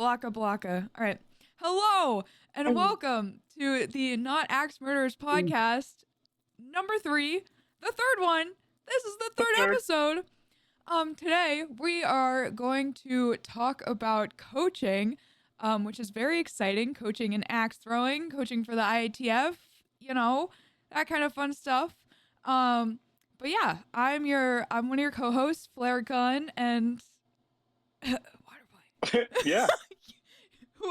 Blocka blocka. All right. Hello and welcome to the Not Axe Murderers podcast, number 3, the third one. This is the third episode. Today we are going to talk about coaching, which is very exciting. Coaching in axe throwing, coaching for the IATF, that kind of fun stuff. But yeah, I'm one of your co-hosts, Flare Gun, and Waterboy. Yeah.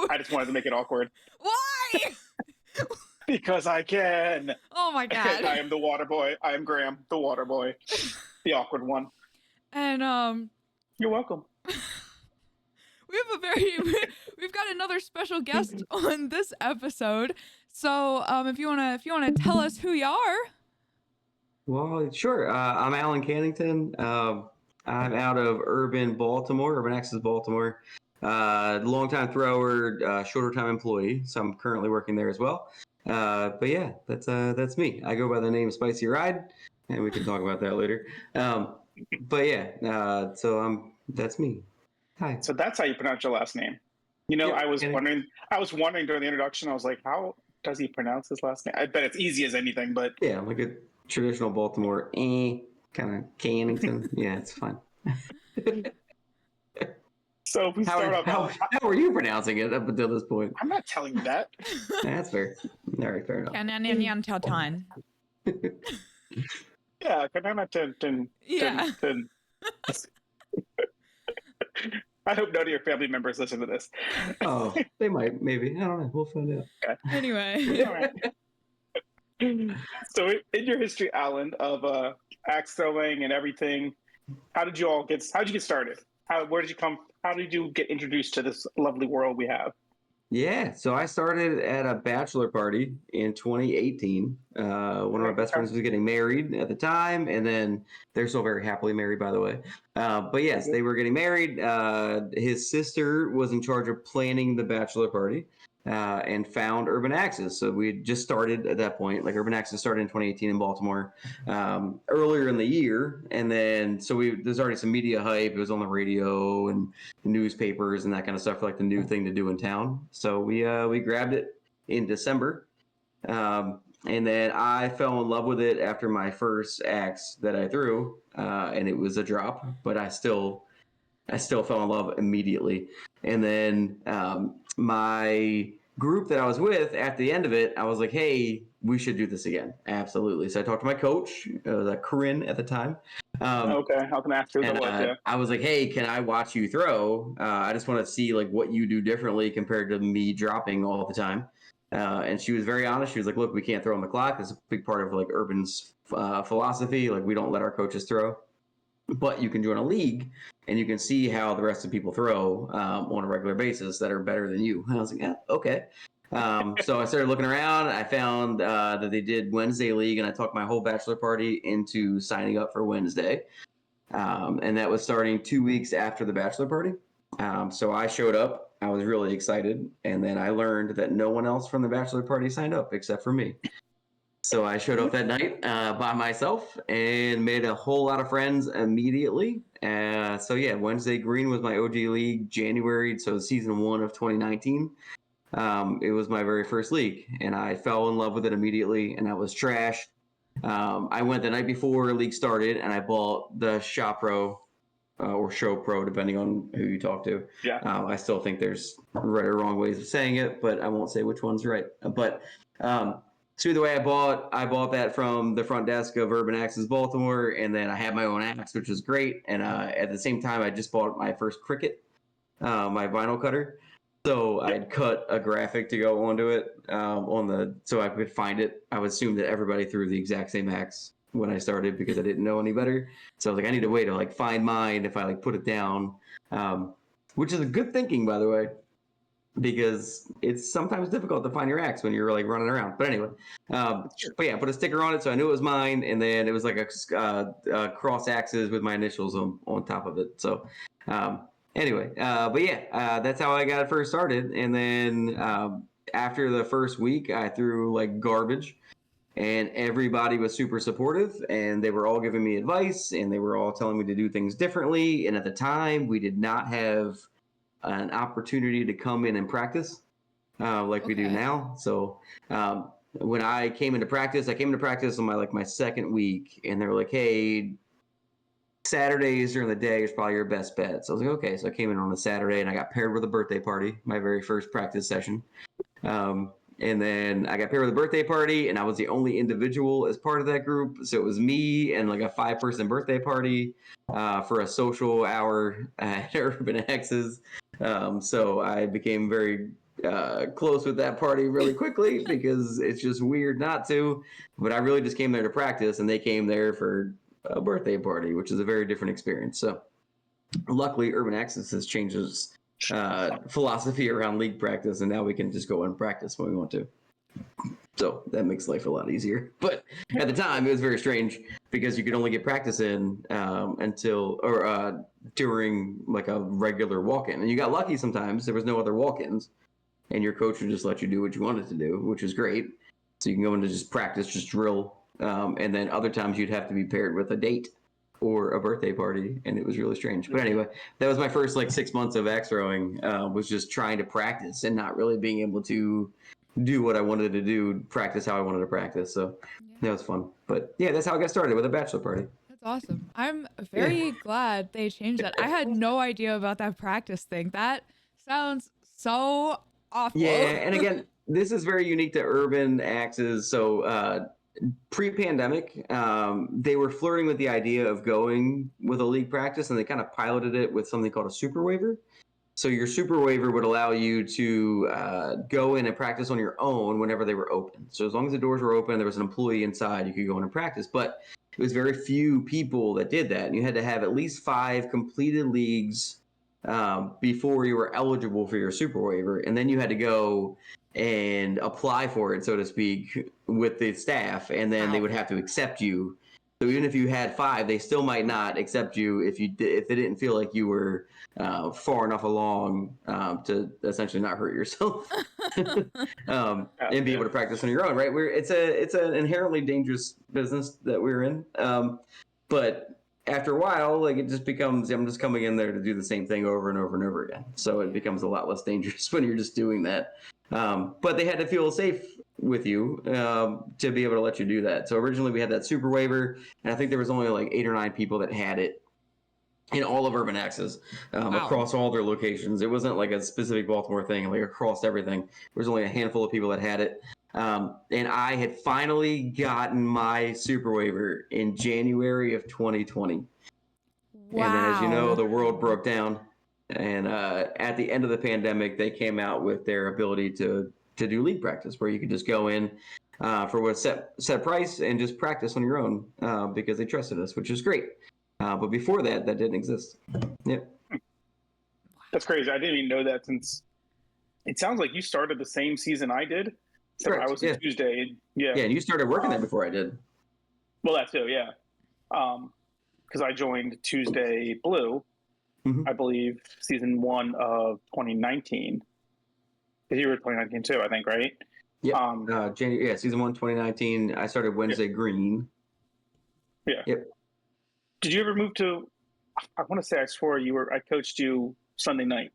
I just wanted to make it awkward. Why? Because I can. Oh my god. I am the water boy. I am Graham, the water boy. The awkward one. And You're welcome. we've got another special guest on this episode. So if you wanna tell us who you are. Well, sure. I'm Alan Cannington. I'm out of urban Access Baltimore. Longtime thrower, shorter time employee. So I'm currently working there as well. But yeah, that's me. I go by the name Spicy Ride, and we can talk about that later. But yeah, that's me. Hi. So that's how you pronounce your last name. Yeah, I was wondering during the introduction, I was like, how does he pronounce his last name? I bet it's easy as anything, but yeah, like a traditional Baltimore kind of Cannington. Yeah, it's fine. So if we start off. How were you pronouncing it up until this point? I'm not telling you that. That's fair. All right, fair enough. Yeah, yeah. I hope none of your family members listen to this. Oh, they might, maybe. I don't know. We'll find out. Okay. Anyway. All right. So in your history, Alan, of axe throwing and everything, how'd you get started? Where did you come? How did you get introduced to this lovely world we have? Yeah, so I started at a bachelor party in 2018. One of my best friends was getting married at the time, and then they're still very happily married, by the way. But yes, they were getting married. His sister was in charge of planning the bachelor party and found Urban Axes. So we had just started at that point. Like Urban Axes started in 2018 in Baltimore earlier in the year. And then there's already some media hype. It was on the radio and newspapers and that kind of stuff, like the new thing to do in town. So we grabbed it in December. And then I fell in love with it after my first axe that I threw. And it was a drop, but I still fell in love immediately. And then my group that I was with, at the end of it, I was like, hey, we should do this again. Absolutely. So I talked to my coach, Corinne at the time. Okay, how can I ask you and, yeah. I was like, hey, can I watch you throw? I just want to see like what you do differently compared to me dropping all the time. And she was very honest. She was like, look, we can't throw on the clock. That's a big part of like Urban's philosophy. Like we don't let our coaches throw. But you can join a league and you can see how the rest of people throw on a regular basis that are better than you. And I was like, yeah, okay. So I started looking around. I found that they did Wednesday League, and I talked my whole bachelor party into signing up for Wednesday. And that was starting 2 weeks after the bachelor party. So I showed up. I was really excited. And then I learned that no one else from the bachelor party signed up except for me. So I showed up that night by myself and made a whole lot of friends immediately. So yeah, Wednesday Green was my OG league, January, so season 1 of 2019. It was my very first league, and I fell in love with it immediately, and I was trashed. I went the night before league started, and I bought the Shop Pro or Show Pro, depending on who you talk to. Yeah. I still think there's right or wrong ways of saying it, but I won't say which one's right. But so either way, I bought that from the front desk of Urban Axes Baltimore, and then I had my own axe, which was great. And at the same time, I just bought my first Cricut, my vinyl cutter. So I'd cut a graphic to go onto it so I could find it. I would assume that everybody threw the exact same axe when I started because I didn't know any better. So I was like, I need a way to like find mine if I like put it down, which is a good thinking, by the way, because it's sometimes difficult to find your axe when you're like running around. But anyway, but yeah, I put a sticker on it so I knew it was mine, and then it was like a cross axes with my initials on top of it. So anyway, but yeah, that's how I got it first started. And then after the first week, I threw like garbage, and everybody was super supportive, and they were all giving me advice, and they were all telling me to do things differently. And at the time, we did not have an opportunity to come in and practice like we do Okay. now. So when I came into practice on my second week, and they were like, hey, Saturdays during the day is probably your best bet. So I was like, okay. So I came in on a Saturday, and I got paired with a birthday party, my very first practice session. And then I got paired with a birthday party, and I was the only individual as part of that group. So it was me and like a 5-person birthday party for a social hour at Urban X's. So I became very close with that party really quickly because it's just weird not to. But I really just came there to practice, and they came there for a birthday party, which is a very different experience. So luckily, Urban Access has changed its philosophy around league practice, and now we can just go and practice when we want to. So that makes life a lot easier. But at the time, it was very strange because you could only get practice in during like a regular walk-in, and you got lucky sometimes. There was no other walk-ins, and your coach would just let you do what you wanted to do, which is great. So you can go into just practice, just drill, and then other times you'd have to be paired with a date or a birthday party, and it was really strange. But anyway, that was my first 6 months of axe throwing, was just trying to practice and not really being able to do what I wanted to do, practice how I wanted to practice. So that was fun. But yeah, that's how I got started, with a bachelor party. That's awesome. I'm very glad they changed that. I had no idea about that practice thing. That sounds so awful. Yeah, and again, this is very unique to Urban Axes. So pre-pandemic, they were flirting with the idea of going with a league practice, and they kind of piloted it with something called a super waiver. So your super waiver would allow you to go in and practice on your own whenever they were open. So as long as the doors were open, there was an employee inside, you could go in and practice. But it was very few people that did that, and you had to have at least 5 completed leagues before you were eligible for your super waiver, and then you had to go and apply for it, so to speak, with the staff, and then they would have to accept you. So even if you had 5, they still might not accept you if they didn't feel like you were far enough along to essentially not hurt yourself and be able to practice on your own. Right? It's an inherently dangerous business that we're in, but after a while, it just becomes, I'm just coming in there to do the same thing over and over and over again. So it becomes a lot less dangerous when you're just doing that. But they had to feel safe with you to be able to let you do that. So originally we had that super waiver, and I think there was only 8 or 9 people that had it in all of Urban Axis across all their locations. It wasn't like a specific Baltimore thing, across everything. There was only a handful of people that had it. And I had finally gotten my super waiver in January of 2020. Wow. And then, as you know, the world broke down. And at the end of the pandemic, they came out with their ability to do league practice, where you could just go in for a set price and just practice on your own because they trusted us, which is great. But before that didn't exist. Yep. That's crazy. I didn't even know that, since it sounds like you started the same season I did. So I was a Tuesday. Yeah. Yeah, and you started working there before I did. Well, that too, yeah. Because I joined Tuesday Blue, I believe, season 1 of 2019. Because you were 2019 too, I think, right? Yeah. Season 1, 2019. I started Wednesday Green. Yeah. Yep. Did you ever move to? I want to say I swore I coached you Sunday night.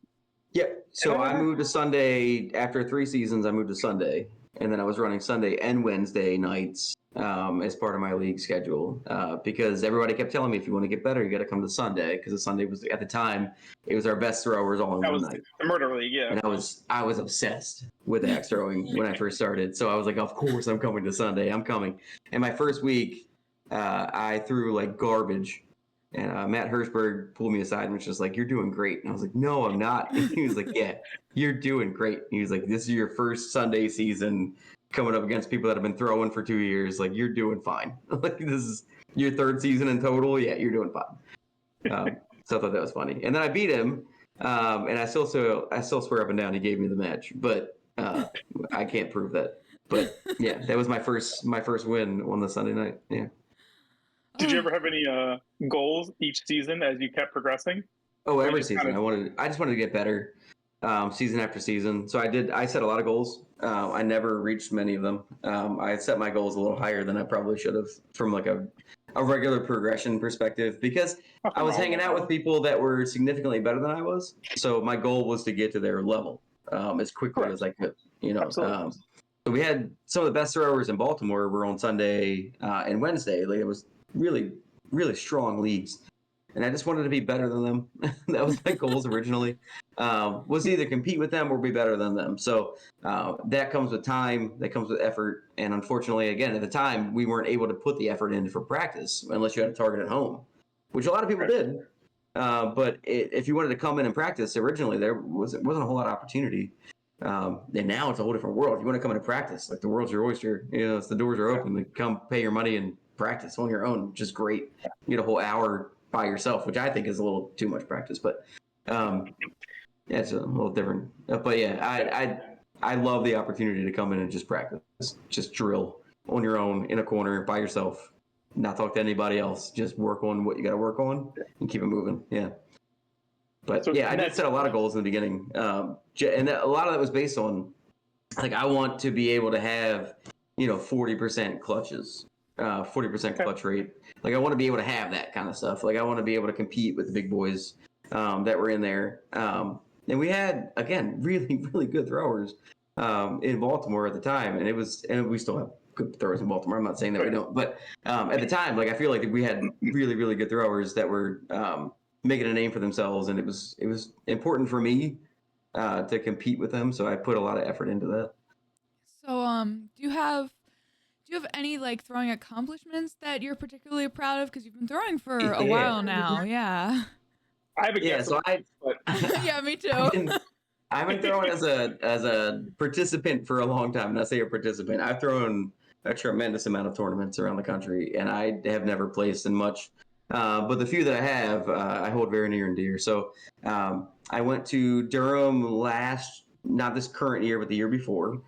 Yep. So I moved to Sunday after 3 seasons. I moved to Sunday, and then I was running Sunday and Wednesday nights as part of my league schedule because everybody kept telling me, if you want to get better, you got to come to Sunday, because the Sunday was, at the time, it was our best throwers all in one night. The murder league, yeah. And I was obsessed with axe throwing when I first started. So I was like, of course I'm coming to Sunday. I'm coming. And my first week, I threw like garbage. And Matt Hirschberg pulled me aside and was just like, "You're doing great." And I was like, "No, I'm not." And he was like, "Yeah, you're doing great." And he was like, "This is your first Sunday season coming up against people that have been throwing for 2 years. Like, you're doing fine. Like, this is your 3rd season in total. Yeah, you're doing fine." So I thought that was funny. And then I beat him, and I still swear up and down he gave me the match, but I can't prove that. But yeah, that was my first win on the Sunday night. Yeah. Did you ever have any goals each season as you kept progressing? Oh, every season. I just wanted to get better, season after season. So I set a lot of goals. I never reached many of them. I set my goals a little higher than I probably should have, from like a a regular progression perspective because I was hanging out with people that were significantly better than I was. So my goal was to get to their level as quickly as I could. So we had some of the best throwers in Baltimore were on Sunday and Wednesday. Like it was really, really strong leagues. And I just wanted to be better than them. That was my goals originally. Was either compete with them or be better than them. So that comes with time, that comes with effort. And unfortunately, again, at the time, we weren't able to put the effort in for practice unless you had a target at home, which a lot of people did. But if you wanted to come in and practice originally, there wasn't a whole lot of opportunity. And now it's a whole different world. If you want to come into practice, like the world's your oyster. The doors are open. Like, come pay your money and practice on your own, which is great. You get a whole hour by yourself, which I think is a little too much practice, but it's a little different. But yeah, I love the opportunity to come in and just practice, just drill on your own in a corner by yourself, not talk to anybody else, just work on what you got to work on and keep it moving. Yeah. But so I did set a lot of goals in the beginning, and a lot of that was based on, like, I want to be able to have, 40% clutches, 40% clutch rate. Like, I want to be able to have that kind of stuff. Like, I want to be able to compete with the big boys that were in there. And we had, again, really, really good throwers in Baltimore at the time, and we still have good throwers in Baltimore. I'm not saying that we don't, but at the time, like, I feel like we had really, really good throwers that were making a name for themselves, and it was important for me to compete with them, so I put a lot of effort into that. So do you have any like throwing accomplishments that you're particularly proud of, because you've been throwing for a while now? I have a guess. So yeah, me too. I've been throwing as a participant for a long time, and I say a participant. I've thrown a tremendous amount of tournaments around the country, and I have never placed in much. But the few that I have, I hold very near and dear. So I went to Durham not this current year, but the year before,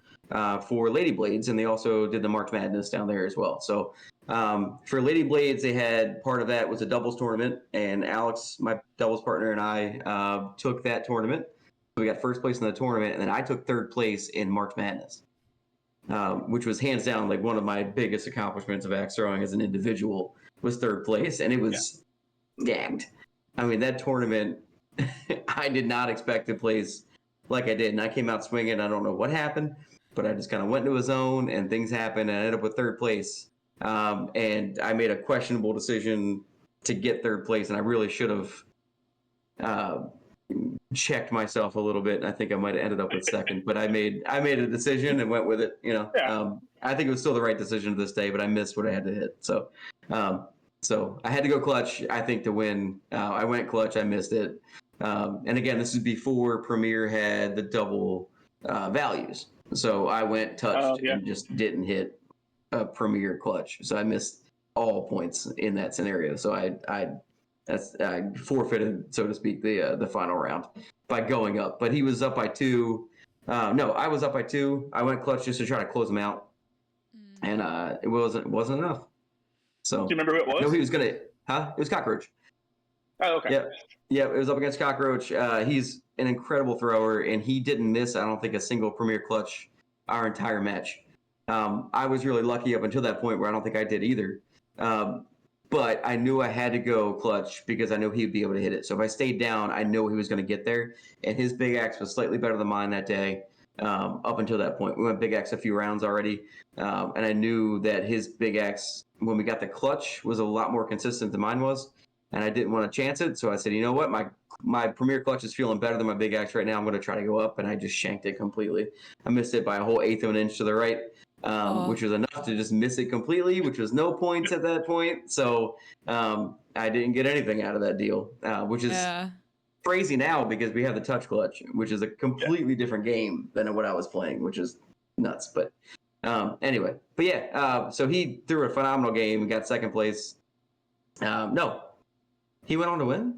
for Lady Blades, and they also did the March Madness down there as well. So for Lady Blades, they had part of that was a doubles tournament, and Alex, my doubles partner, and I took that tournament. So we got first place in the tournament, and then I took third place in March Madness, which was hands down like one of my biggest accomplishments of axe throwing as an individual. Was third place, and it was gagged. I mean, that tournament, I did not expect to place like I did, and I came out swinging. I don't know what happened, but I just kind of went into a zone, and things happened, and I ended up with third place. And I made a questionable decision to get third place, and I really should have checked myself a little bit, and I think I might have ended up with second. But I made a decision and went with it. I think it was still the right decision to this day, but I missed what I had to hit. So I had to go clutch, I think, to win. I went clutch. I missed it. And again, this is before Premier had the double values. So I went touched and just didn't hit a Premier clutch. So I missed all points in that scenario. So I forfeited, so to speak, the final round by going up. But he was up by 2. No, I was up by 2. I went clutch just to try to close him out, and it wasn't enough. So, do you remember who it was? No, he was gonna. It was Cockroach. Oh, okay. Yeah. It was up against Cockroach. He's an incredible thrower, and he didn't miss, I don't think, a single Premier clutch our entire match. I was really lucky up until that point where I don't think I did either. But I knew I had to go clutch because I knew he'd be able to hit it. So if I stayed down, I knew he was going to get there. And his big axe was slightly better than mine that day. Up until that point, we went big axe a few rounds already, and I knew that his big axe, when we got the clutch, was a lot more consistent than mine was, and I didn't want to chance it. So I said, you know what, my Premier clutch is feeling better than my big axe right now. I'm going to try to go up, and I just shanked it completely. I missed it by a whole eighth of an inch to the right, which was enough to just miss it completely, which was no points at that point. So I didn't get anything out of that deal, which is crazy now because we have the touch clutch, which is a completely different game than what I was playing, which is nuts. But anyway, so he threw a phenomenal game and got second place. No, he went on to win,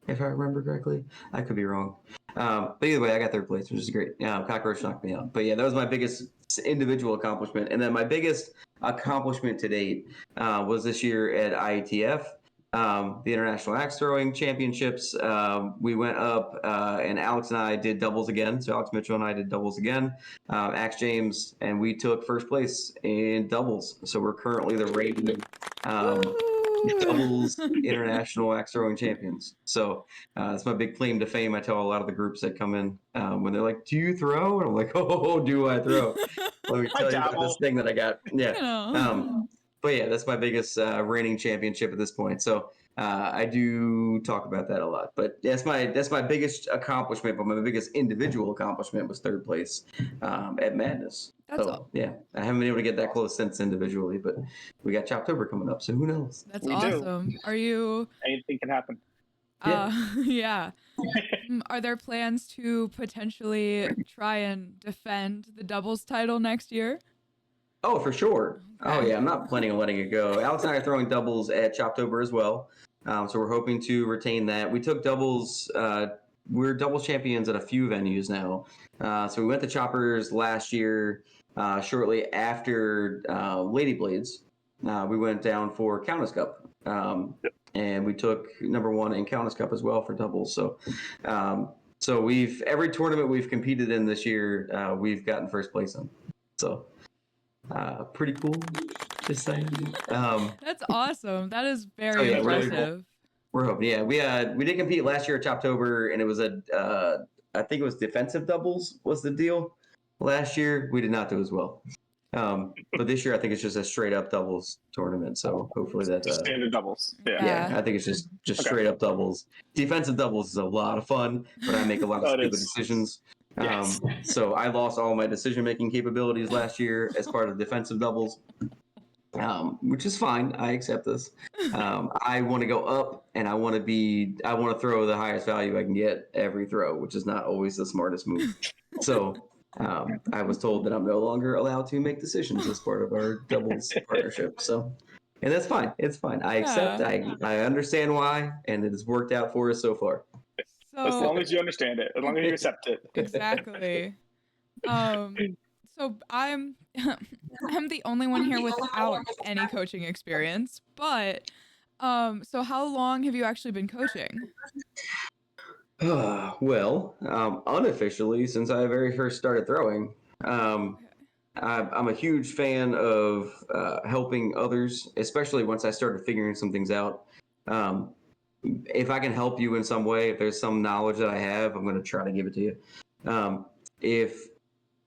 if I remember correctly. I could be wrong. But either way, I got third place, which is great. Cockroach knocked me out. But yeah, that was my biggest individual accomplishment. And then my biggest accomplishment to date was this year at IATF. The International Axe Throwing Championships. We went up, and Alex and I did doubles again. So Alex Mitchell and I did doubles again. Axe James, and we took first place in doubles. So we're currently the reigning doubles international axe throwing champions. So that's my big claim to fame. I tell a lot of the groups that come in when they're like, "Do you throw?" And I'm like, "Oh, do I throw?" Let me tell you about this thing that I got. Yeah. You know. But yeah, that's my biggest reigning championship at this point. So I do talk about that a lot. But that's my biggest accomplishment. But my biggest individual accomplishment was third place at Madness. That's So yeah, I haven't been able to get that close since individually, but we got Choptober coming up, so who knows? That's We do. awesome. Are you? Anything can happen. Yeah. Are there plans to potentially try and defend the doubles title next year? Oh, for sure. Okay. Oh yeah, I'm not planning on letting it go. Alex and I are throwing doubles at Choptober as well, so we're hoping to retain that. We took doubles. We're doubles champions at a few venues now. So we went to Choppers last year, shortly after Lady Blades. We went down for Countess Cup, and we took number one in Countess Cup as well for doubles. So, so every tournament we've competed in this year, we've gotten first place in. So. Pretty cool. Just saying. That's awesome. That is very impressive. Really cool. We're hoping. Yeah, we did compete last year at Choptober, and it was I think it was defensive doubles was the deal. Last year we did not do as well. But this year I think it's just a straight up doubles tournament. So hopefully that's standard doubles. Yeah, I think it's just straight up doubles. Defensive doubles is a lot of fun, but I make a lot of stupid decisions. Yes. So I lost all my decision-making capabilities last year as part of defensive doubles, which is fine. I accept this. I want to go up, and I want to throw the highest value I can get every throw, which is not always the smartest move. So I was told that I'm no longer allowed to make decisions as part of our doubles partnership. So, and that's fine. It's fine. I accept. I understand why, and it has worked out for us so far. So, as long as you understand it, as long as you accept it. Exactly. So I'm the only one here without any coaching experience, but so how long have you actually been coaching? Well, unofficially, since I very first started throwing, I'm a huge fan of helping others, especially once I started figuring some things out. If I can help you in some way, if there's some knowledge that I have, I'm going to try to give it to you. If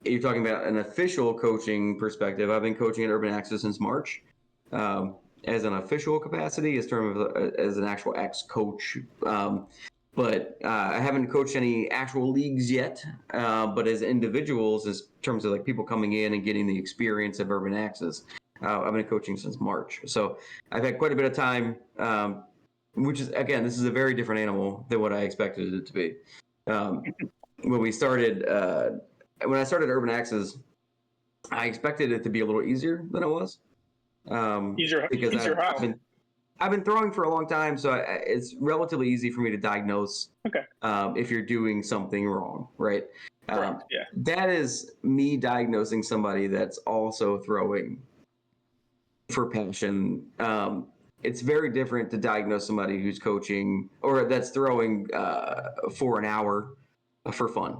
you're talking about an official coaching perspective, I've been coaching at Urban Axis since March as an official capacity, as an actual X coach. But I haven't coached any actual leagues yet. But as individuals, as terms of like people coming in and getting the experience of Urban Axis, I've been coaching since March. So I've had quite a bit of time. Which is, again, this is a very different animal than what I expected it to be. When I started Urban Axis, I expected it to be a little easier than it was. Because I've been throwing for a long time, so it's relatively easy for me to diagnose if you're doing something wrong, right? That is me diagnosing somebody that's also throwing for passion. It's very different to diagnose somebody who's coaching or that's throwing for an hour for fun.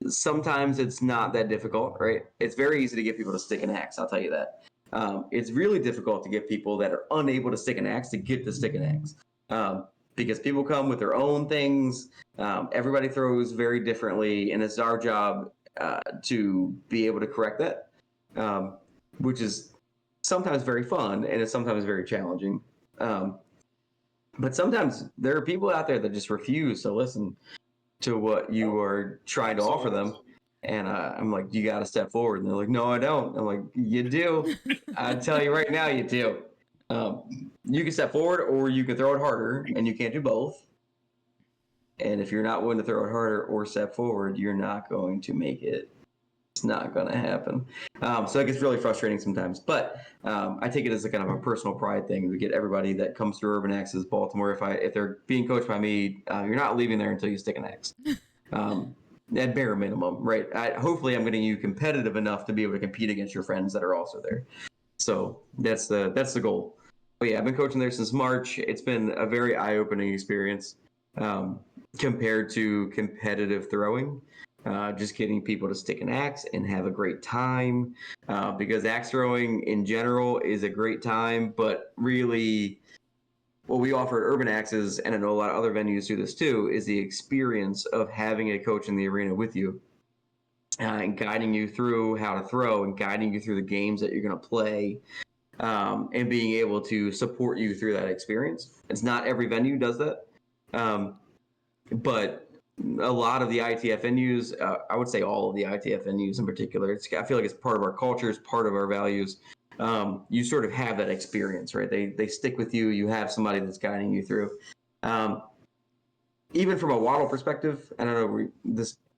Sometimes it's not that difficult, right? It's very easy to get people to stick an axe, I'll tell you that. It's really difficult to get people that are unable to stick an axe to get to stick an axe. Because people come with their own things. Everybody throws very differently, and it's our job to be able to correct that, which is sometimes very fun and it's sometimes very challenging. But sometimes there are people out there that just refuse to listen to what you are trying to offer them. And I'm like, you got to step forward. And they're like, no, I don't. I'm like, you do. I tell you right now, you do. You can step forward or you can throw it harder, and you can't do both. And if you're not willing to throw it harder or step forward, you're not going to make it. It's not going to happen. So it gets really frustrating sometimes. But I take it as a kind of a personal pride thing to get everybody that comes through Urban Axis Baltimore. If they're being coached by me, you're not leaving there until you stick an axe. At bare minimum, right? Hopefully I'm getting you competitive enough to be able to compete against your friends that are also there. So that's the goal. But yeah, I've been coaching there since March. It's been a very eye-opening experience compared to competitive throwing. just getting people to stick an axe and have a great time, because axe throwing in general is a great time, but really what we offer at Urban Axes, and I know a lot of other venues do this too, is the experience of having a coach in the arena with you, and guiding you through how to throw and guiding you through the games that you're going to play, and being able to support you through that experience. It's not every venue does that, but a lot of the ITF venues, I would say all of the ITF venues in particular, I feel like it's part of our culture, it's part of our values. You sort of have that experience, right? They stick with you. You have somebody that's guiding you through. Even from a waddle perspective, I don't know,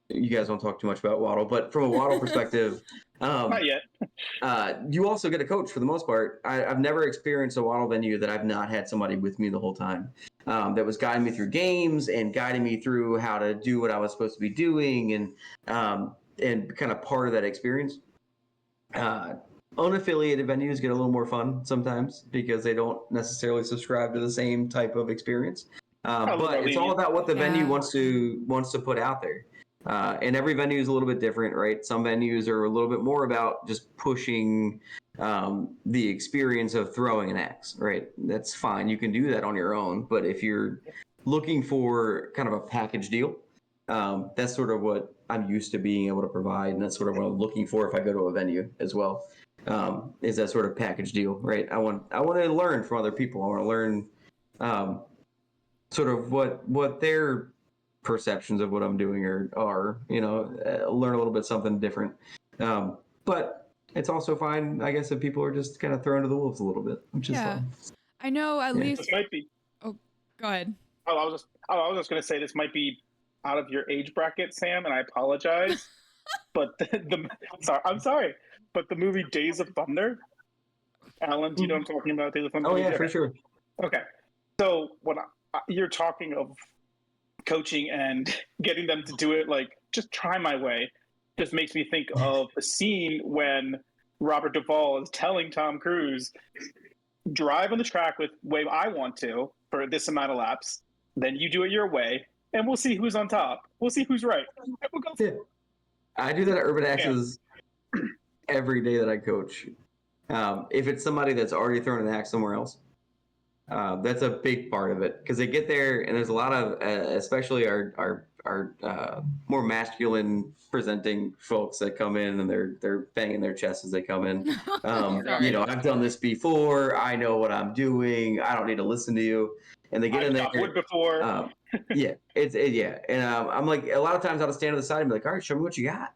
you guys don't talk too much about waddle, but from a waddle perspective, Not yet. you also get a coach for the most part. I've never experienced a waddle venue that I've not had somebody with me the whole time, that was guiding me through games and guiding me through how to do what I was supposed to be doing, and kind of part of that experience. Unaffiliated venues get a little more fun sometimes because they don't necessarily subscribe to the same type of experience. But it's all about what the venue wants to put out there. And every venue is a little bit different, right? Some venues are a little bit more about just pushing the experience of throwing an axe, right? That's fine. You can do that on your own. But if you're looking for kind of a package deal, that's sort of what I'm used to being able to provide. And that's sort of what I'm looking for if I go to a venue as well, is that sort of package deal, right? I want to learn from other people. I want to learn sort of what their perceptions of what I'm doing are, learn a little bit something different. But it's also fine, I guess, if people are just kind of thrown to the wolves a little bit, which is fine. I know at least. This might be. Oh, go ahead. I was just going to say this might be out of your age bracket, Sam, and I apologize. But I'm sorry. But the movie Days of Thunder, Alan, do you know what I'm talking about? Days of Thunder. Oh yeah, for sure. Okay, so when you're talking of coaching and getting them to do it, like just try my way, just makes me think of a scene when Robert Duvall is telling Tom Cruise, drive on the track with way I want to for this amount of laps, then you do it your way, and we'll see who's on top. We'll see who's right. We'll go. Yeah. I do that at Urban Axes every day that I coach. If it's somebody that's already thrown an axe somewhere else, that's a big part of it, because they get there and there's a lot of, especially our more masculine presenting folks that come in and they're banging their chests as they come in. I've done this before. I know what I'm doing. I don't need to listen to you. And they get in there. I've wood before. And I'm like, a lot of times I'll stand to the side and be like, all right, show me what you got.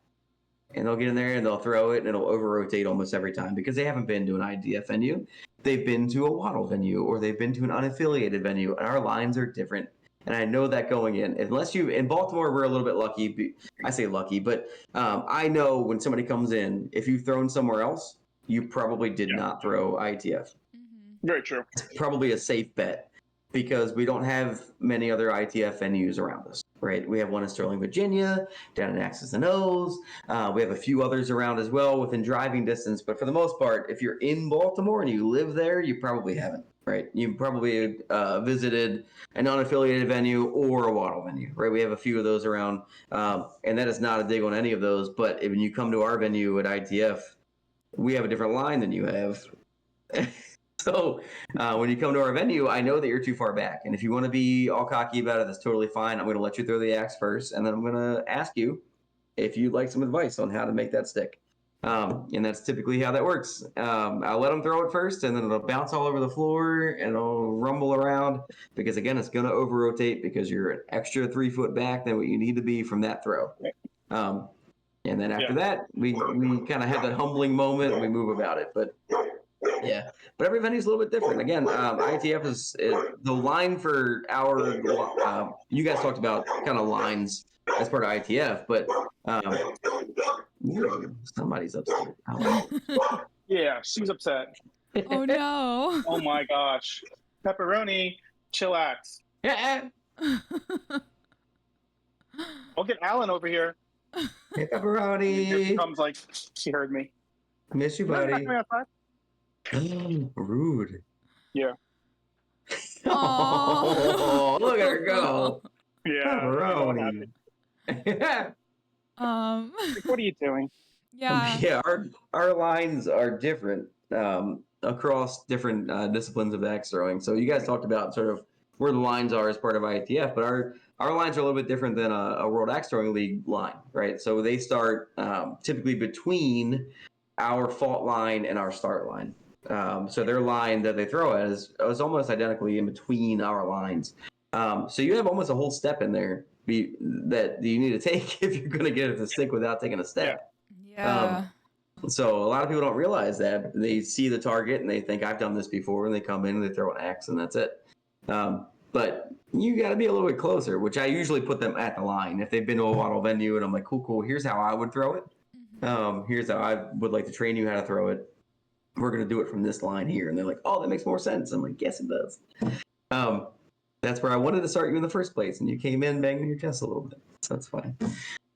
And they'll get in there and they'll throw it and it'll over-rotate almost every time because they haven't been to an IDF venue. They've been to a waddle venue or they've been to an unaffiliated venue, and our lines are different. And I know that going in. In Baltimore, we're a little bit lucky. I say lucky, but I know when somebody comes in, if you've thrown somewhere else, you probably did not throw ITF. Mm-hmm. Very true. It's probably a safe bet because we don't have many other ITF venues around us, right? We have one in Sterling, Virginia, down in X's and O's. We have a few others around as well within driving distance. But for the most part, if you're in Baltimore and you live there, you probably haven't, right? You probably visited an unaffiliated venue or a waddle venue, right? We have a few of those around. And that is not a dig on any of those. But when you come to our venue at ITF, we have a different line than you have. So when you come to our venue, I know that you're too far back. And if you want to be all cocky about it, that's totally fine. I'm going to let you throw the axe first. And then I'm going to ask you if you'd like some advice on how to make that stick. And that's typically how that works. I'll let them throw it first, and then it'll bounce all over the floor and it'll rumble around because, again, it's going to over-rotate because you're an extra 3 foot back than what you need to be from that throw. And then after that, we kind of have that humbling moment and we move about it. But yeah, but every venue is a little bit different. Again, ITF is the line for our. You guys talked about kind of lines as part of ITF, but somebody's upset. Yeah, she's upset. Oh no! Oh my gosh, pepperoni, chillax. Yeah. I'll get Alan over here. Hey, pepperoni. Here she comes like she heard me. Miss you, buddy. Rude. Yeah. Oh, look at her go. Yeah. Pepperoni. Like, what are you doing? Yeah. Yeah, our lines are different across different disciplines of axe throwing. So you guys talked about sort of where the lines are as part of IATF, but our lines are a little bit different than a World Axe Throwing League line, right? So they start typically between our fault line and our start line. So their line that they throw at is almost identically in between our lines. So you have almost a whole step in there that you need to take if you're going to get it to stick without taking a step. Yeah. So a lot of people don't realize that. They see the target and they think, I've done this before, and they come in and they throw an axe and that's it. But you got to be a little bit closer, which I usually put them at the line. If they've been to a wattle venue and I'm like, cool, here's how I would throw it. Here's how I would like to train you how to throw it. We're going to do it from this line here. And they're like, oh, that makes more sense. I'm like, yes, it does. That's where I wanted to start you in the first place. And you came in banging your chest a little bit. So that's fine.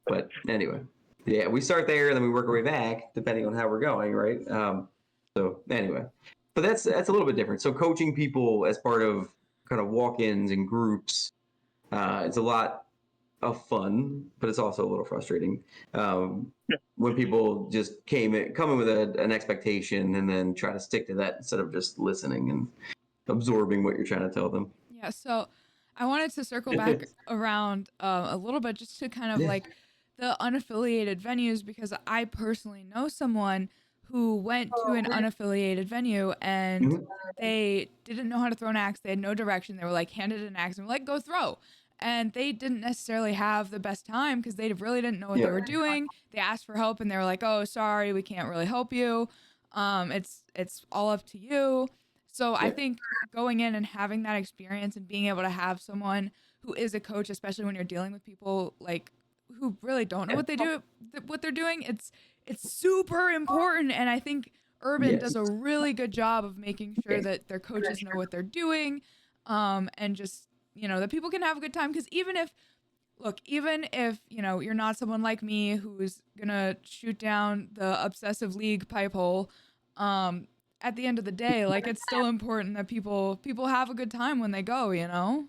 But anyway, yeah, we start there and then we work our way back depending on how we're going, right? So anyway, but that's a little bit different. So coaching people as part of kind of walk-ins and groups, it's a lot of fun, but it's also a little frustrating when people just come in with an expectation and then try to stick to that instead of just listening and absorbing what you're trying to tell them. Yeah, so I wanted to circle back around a little bit just to kind of like the unaffiliated venues, because I personally know someone who went to an unaffiliated venue and they didn't know how to throw an axe. They had no direction. They were like handed an axe and were like, go throw. And they didn't necessarily have the best time because they really didn't know what they were doing. They asked for help and they were like, oh, sorry, we can't really help you. It's all up to you. So I think going in and having that experience and being able to have someone who is a coach, especially when you're dealing with people like who really don't know what they're doing, it's super important. And I think Urban does a really good job of making sure that their coaches know what they're doing, and just, that people can have a good time. Because even if you're not someone like me who's gonna shoot down the obsessive league pipe hole, at the end of the day, like, it's still important that people have a good time when they go, Yeah,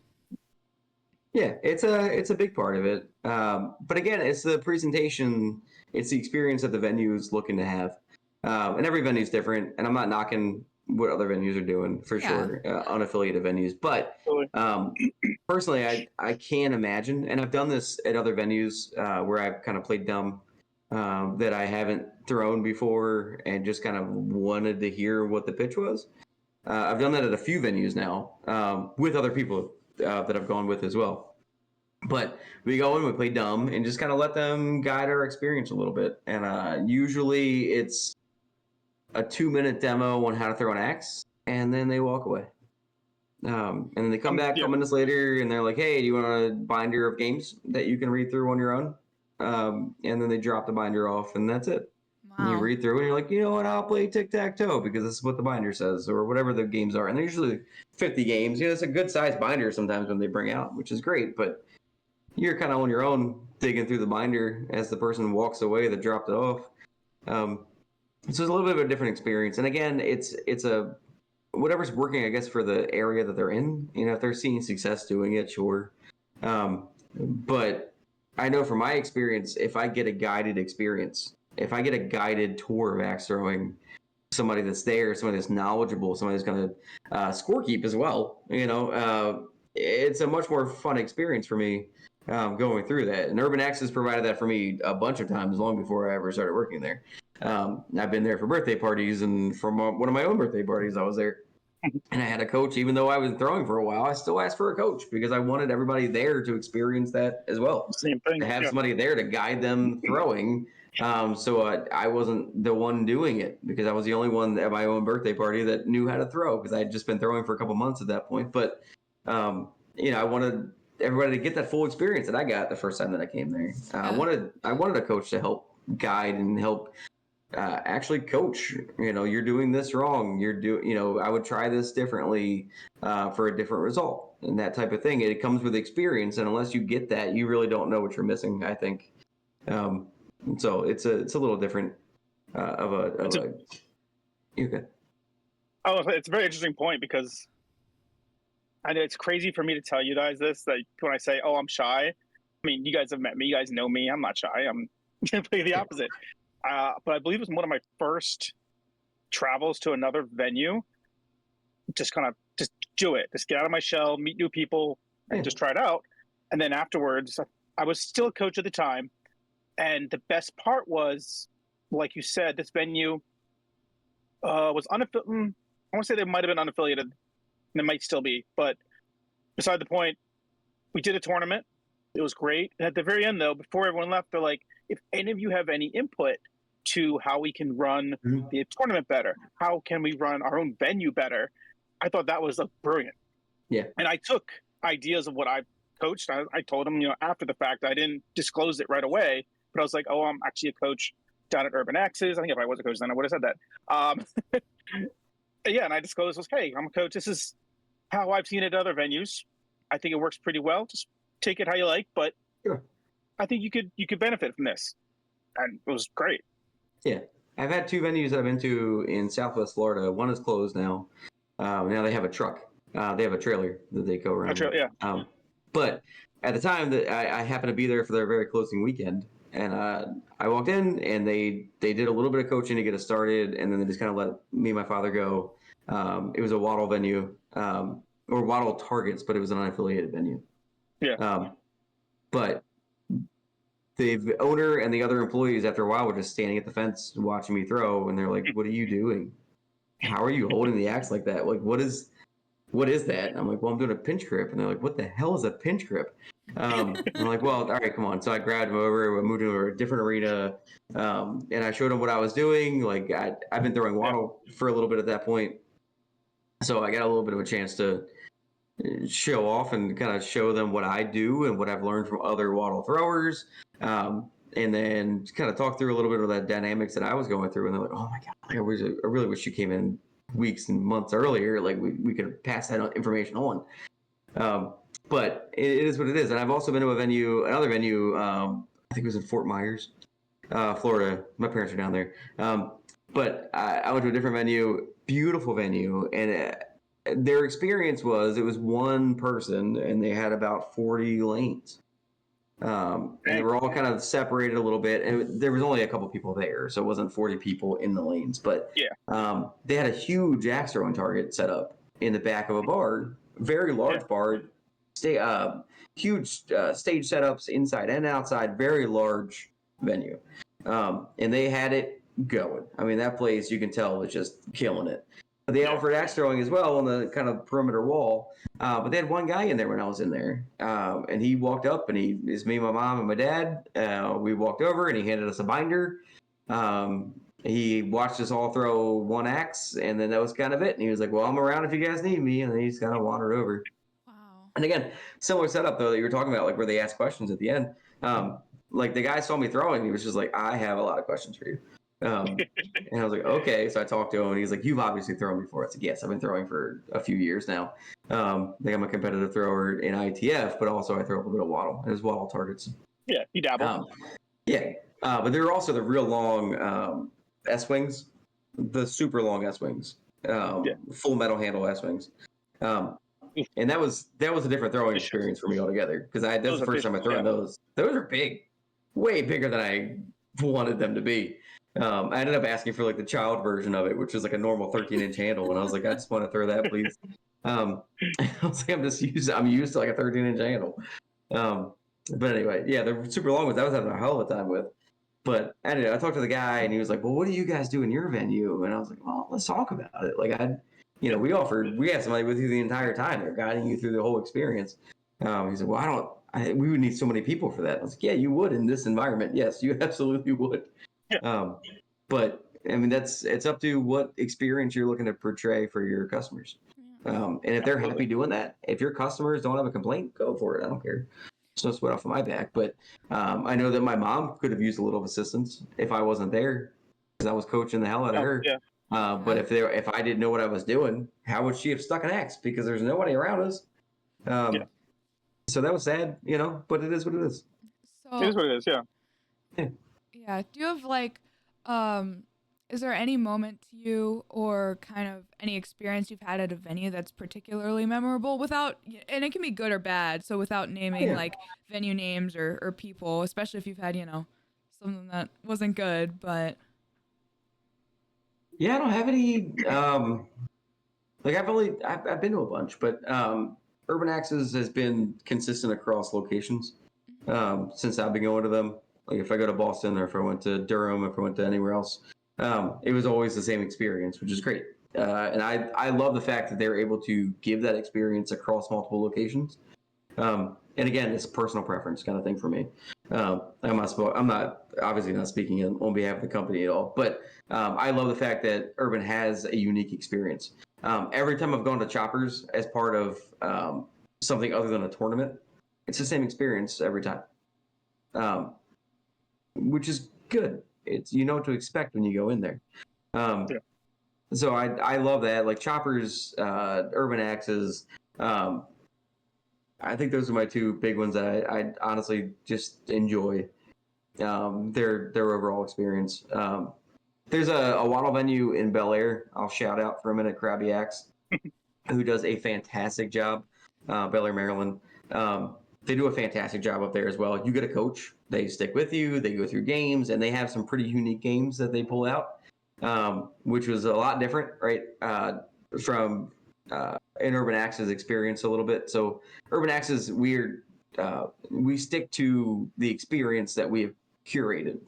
it's a big part of it. But again, it's the presentation, it's the experience that the venue is looking to have. And every venue is different, and I'm not knocking what other venues are doing for sure, unaffiliated venues. But personally, I can't imagine, and I've done this at other venues where I've kind of played dumb, that I haven't thrown before and just kind of wanted to hear what the pitch was. I've done that at a few venues now with other people that I've gone with as well. But we go in, we play dumb, and just kind of let them guide our experience a little bit. And usually it's a 2-minute demo on how to throw an axe, and then they walk away. And then they come back a couple minutes later, and they're like, hey, do you want a binder of games that you can read through on your own? And then they drop the binder off, and that's it. Wow. And you read through, and you're like, you know what, I'll play tic-tac-toe because this is what the binder says, or whatever the games are. And they're usually 50 games. It's a good-sized binder sometimes when they bring out, which is great. But you're kind of on your own digging through the binder as the person walks away that dropped it off. So it's a little bit of a different experience. And again, it's a whatever's working, I guess, for the area that they're in. If they're seeing success doing it, sure. But I know from my experience, if I get a guided experience, if I get a guided tour of axe throwing, somebody that's there, somebody that's knowledgeable, somebody that's going to scorekeep as well, it's a much more fun experience for me going through that. And Urban Axe has provided that for me a bunch of times long before I ever started working there. I've been there for birthday parties, and from one of my own birthday parties, I was there. And I had a coach, even though I was throwing for a while, I still asked for a coach because I wanted everybody there to experience that as well. Same thing. To have somebody there to guide them throwing. So I wasn't the one doing it because I was the only one at my own birthday party that knew how to throw because I had just been throwing for a couple months at that point. But, I wanted everybody to get that full experience that I got the first time that I came there. I wanted a coach to help guide and help actually coach. You're doing this wrong. I would try this differently for a different result and that type of thing. It comes with experience, and unless you get that, you really don't know what you're missing, I think. So it's a little different you're good. Oh, it's a very interesting point because I know it's crazy for me to tell you guys this. Like when I say, "Oh, I'm shy," I mean, you guys have met me. You guys know me. I'm not shy. I'm completely the opposite. But I believe it was one of my first travels to another venue. Just kind of just do it. Just get out of my shell, meet new people, and just try it out. And then afterwards, I was still a coach at the time. And the best part was, like you said, this venue was unaffiliated. I want to say they might have been unaffiliated. And they might still be. But beside the point, we did a tournament. It was great. And at the very end, though, before everyone left, they're like, if any of you have any input to how we can run the tournament better, how can we run our own venue better, I thought that was brilliant. Yeah. And I took ideas of what I coached. I told them, after the fact, I didn't disclose it right away, but I was like, oh, I'm actually a coach down at Urban X's. I think if I was a coach then I would have said that. Yeah, and I disclosed, hey, I'm a coach. This is how I've seen it at other venues. I think it works pretty well. Just take it how you like, but sure. I think you could benefit from this. And it was great. Yeah. I've had 2 venues that I've been to in Southwest Florida. One is closed now. Now they have a truck. They have a trailer that they go around. Yeah. But at the time that I happened to be there for their very closing weekend, and I walked in and they did a little bit of coaching to get us started, and then they just kind of let me and my father go. It was a Waddle venue, or Waddle Targets, but it was an unaffiliated venue. Yeah. But the owner and the other employees, after a while, were just standing at the fence watching me throw, and they're like, "What are you doing? How are you holding the axe like that? Like, what is that?" And I'm like, "Well, I'm doing a pinch grip." And they're like, "What the hell is a pinch grip?" I'm like, "Well, all right, come on." So I grabbed him over, we moved to a different arena, and I showed him what I was doing. Like, I've been throwing Waddle for a little bit at that point, so I got a little bit of a chance to show off and kind of show them what I do and what I've learned from other Waddle throwers. And then kind of talk through a little bit of that dynamics that I was going through. And they're like, "Oh my God, I really wish you came in weeks and months earlier. Like we could have passed that information on." But it is what it is. And I've also been to another venue, I think it was in Fort Myers, Florida. My parents are down there. But I went to a different venue, beautiful venue. And their experience was, it was one person and they had about 40 lanes. And they were all kind of separated a little bit, and there was only a couple people there, so it wasn't 40 people in the lanes. But they had a huge axe throwing target set up in the back of a bar, very large bar, huge stage setups inside and outside, very large venue, and they had it going. I mean, that place, you can tell, was just killing it. They offered axe throwing as well on the kind of perimeter wall, but they had one guy in there when I was in there, and he walked up, and it's me, my mom, and my dad. We walked over, and he handed us a binder. He watched us all throw one axe, and then that was kind of it. And he was like, "Well, I'm around if you guys need me," and then he just kind of wandered over. Wow. And again, similar setup though that you were talking about, like where they ask questions at the end. Like the guy saw me throwing, he was just like, "I have a lot of questions for you." And I was like, "Okay." So I talked to him, and he's like, "You've obviously thrown before." I said, "Yes, I've been throwing for a few years now. I think I'm a competitive thrower in ITF, but also I throw a little bit of Waddle. It was Waddle targets." Yeah, you dabble. But there are also the real long S-wings, the super long S-wings, full metal handle S-wings. And that was a different throwing experience for me altogether, because that was the first time I thrown those. Those are big, way bigger than I wanted them to be. I ended up asking for like the child version of it, which was like a normal 13-inch handle, and I was like, "I just want to throw that, please." I was like, I'm used to like a 13-inch handle. But anyway, the super long ones I was having a hell of a time with. But anyway, I talked to the guy, and he was like, "Well, what do you guys do in your venue?" And I was like, "Well, let's talk about it." Like we have somebody with you the entire time. They're guiding you through the whole experience. He said, "Well, we would need so many people for that." I was like, "Yeah, you would in this environment. Yes, you absolutely would." But I mean, it's up to what experience you're looking to portray for your customers. And if they're happy doing that, if your customers don't have a complaint, go for it. I don't care. It's no sweat off of my back. But I know that my mom could have used a little assistance if I wasn't there, because I was coaching the hell out of her. But if I didn't know what I was doing, how would she have stuck an axe? Because there's nobody around us. So that was sad, but it is what it is. So, it is what it is. Yeah. Do you have like, is there any moment to you or kind of any experience you've had at a venue that's particularly memorable, and it can be good or bad, so without naming like venue names or people, especially if you've had, something that wasn't good, but Yeah, I don't have any. Like I've been to a bunch, but Urban Axis has been consistent across locations since I've been going to them. Like if I go to Boston or if I went to Durham, if I went to anywhere else, it was always the same experience, which is great. And I love the fact that they're able to give that experience across multiple locations. And again, it's a personal preference kind of thing for me. I'm not obviously not speaking on behalf of the company at all, but I love the fact that Urban has a unique experience. Every time I've gone to Choppers as part of something other than a tournament, it's the same experience every time, which is good. It's you know what to expect when you go in there. Yeah. So I love that. Like Choppers, Urban Axes. I think those are my two big ones that I honestly just enjoy their overall experience. There's a waddle venue in Bel Air. I'll shout out for a minute, Krabby Axe, who does a fantastic job. Bel Air, Maryland. They do a fantastic job up there as well. You get a coach. They stick with you. They go through games, and they have some pretty unique games that they pull out, which was a lot different, right, from an Urban Axis experience a little bit. So Urban Axis, we stick to the experience that we have curated.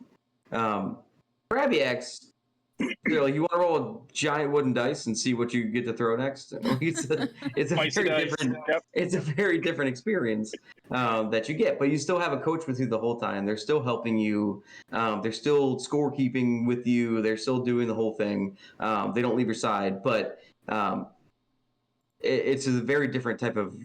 Krabby Axe, like you want to roll a giant wooden dice and see what you get to throw next. It's a very different. Yep. It's a very different experience that you get, but you still have a coach with you the whole time. They're still helping you. They're still scorekeeping with you. They're still doing the whole thing. They don't leave your side, but it's a very different type of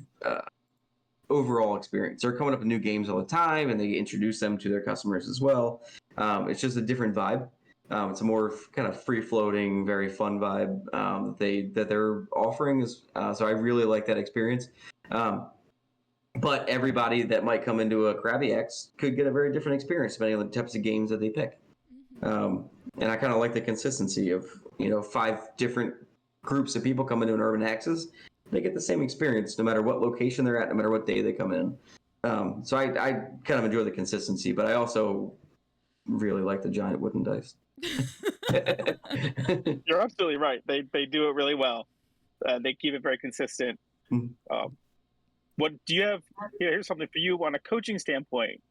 overall experience. They're coming up with new games all the time, and they introduce them to their customers as well. It's just a different vibe. It's a more kind of free-floating, very fun vibe that they're offering. So I really like that experience. But everybody that might come into a Krabby X could get a very different experience depending on the types of games that they pick. And I kind of like the consistency of 5 different groups of people come into an Urban Axis. They get the same experience no matter what location they're at, no matter what day they come in. So I kind of enjoy the consistency, but I also really like the giant wooden dice. You're absolutely right. They do it really well. They keep it very consistent. What do you have? Here's something for you on a coaching standpoint.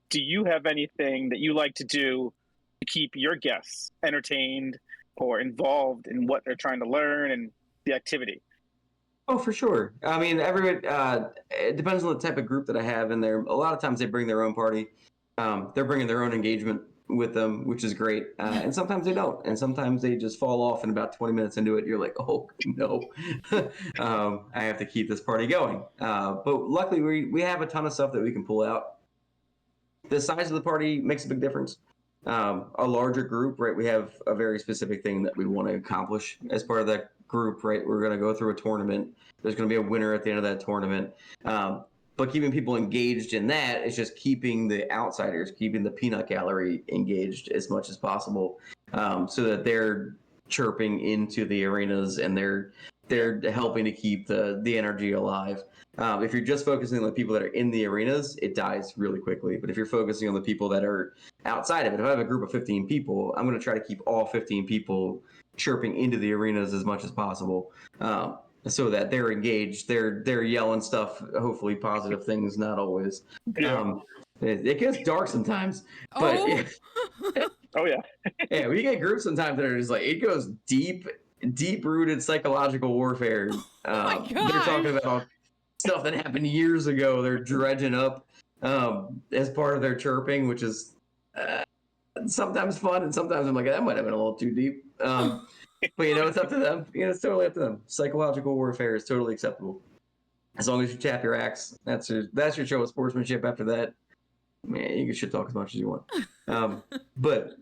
Do you have anything that you like to do to keep your guests entertained or involved in what they're trying to learn and the activity? Oh, for sure. I mean, it depends on the type of group that I have in there. A lot of times they bring their own party. They're bringing their own engagement with them, which is great. And sometimes they don't. And sometimes they just fall off, and about 20 minutes into it, you're like, oh, no. I have to keep this party going. But luckily, we have a ton of stuff that we can pull out. The size of the party makes a big difference. A larger group, right? We have a very specific thing that we want to accomplish as part of that group, right? We're going to go through a tournament. There's going to be a winner at the end of that tournament. But keeping people engaged in that is just keeping the outsiders, keeping the peanut gallery engaged as much as possible, so that they're chirping into the arenas and they're helping to keep the energy alive. If you're just focusing on the people that are in the arenas, it dies really quickly. But if you're focusing on the people that are outside of it, if I have a group of 15 people, I'm going to try to keep all 15 people chirping into the arenas as much as possible, so that they're engaged. They're yelling stuff, hopefully positive things, not always. Yeah. It gets dark sometimes, but Oh yeah. yeah, we get groups sometimes that are just like, it goes deep-rooted psychological warfare. my They're talking gosh. about stuff that happened years ago. They're dredging up as part of their chirping, which is sometimes fun, and sometimes I'm like, that might have been a little too deep. But it's up to them. It's totally up to them. Psychological warfare is totally acceptable, as long as you tap your axe. That's your show of sportsmanship. After that, man, you can shit talk as much as you want. But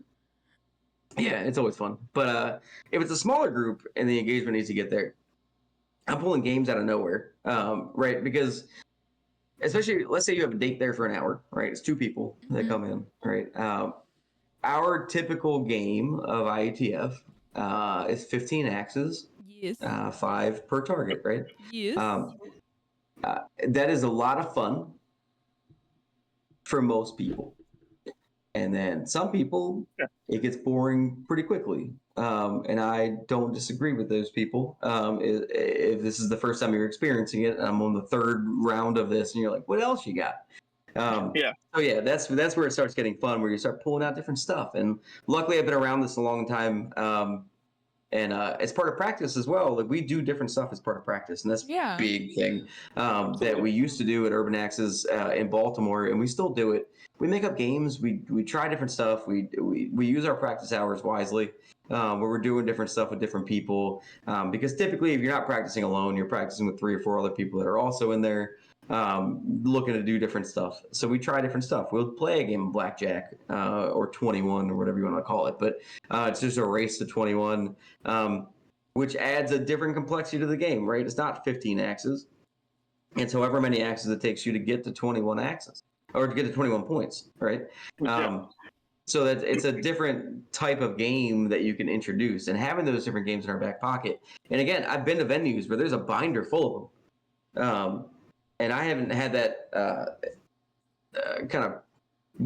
yeah, it's always fun. But if it's a smaller group and the engagement needs to get there, I'm pulling games out of nowhere, right? Because especially, let's say you have a date there for an hour, right? It's 2 people that come in, right? Our typical game of IETF is 15 axes, Yes. 5 per target, right? Yes. That is a lot of fun for most people. And then some people, it gets boring pretty quickly. And I don't disagree with those people. If this is the first time you're experiencing it, I'm on the third round of this, and you're like, what else you got? So yeah, that's where it starts getting fun, where you start pulling out different stuff. And luckily, I've been around this a long time. And it's part of practice as well. Like, we do different stuff as part of practice, and that's a big thing that we used to do at Urban Axes in Baltimore, and we still do it. We make up games. We try different stuff. We use our practice hours wisely, where we're doing different stuff with different people. Because typically, if you're not practicing alone, you're practicing with 3 or 4 other people that are also in there, looking to do different stuff. So we try different stuff. We'll play a game of blackjack or 21 or whatever you want to call it, but it's just a race to 21, which adds a different complexity to the game, right? It's not 15 axes. It's however many axes it takes you to get to 21 axes, or to get to 21 points, right? So that it's a different type of game that you can introduce, and having those different games in our back pocket. And again, I've been to venues where there's a binder full of them. And I haven't had that kind of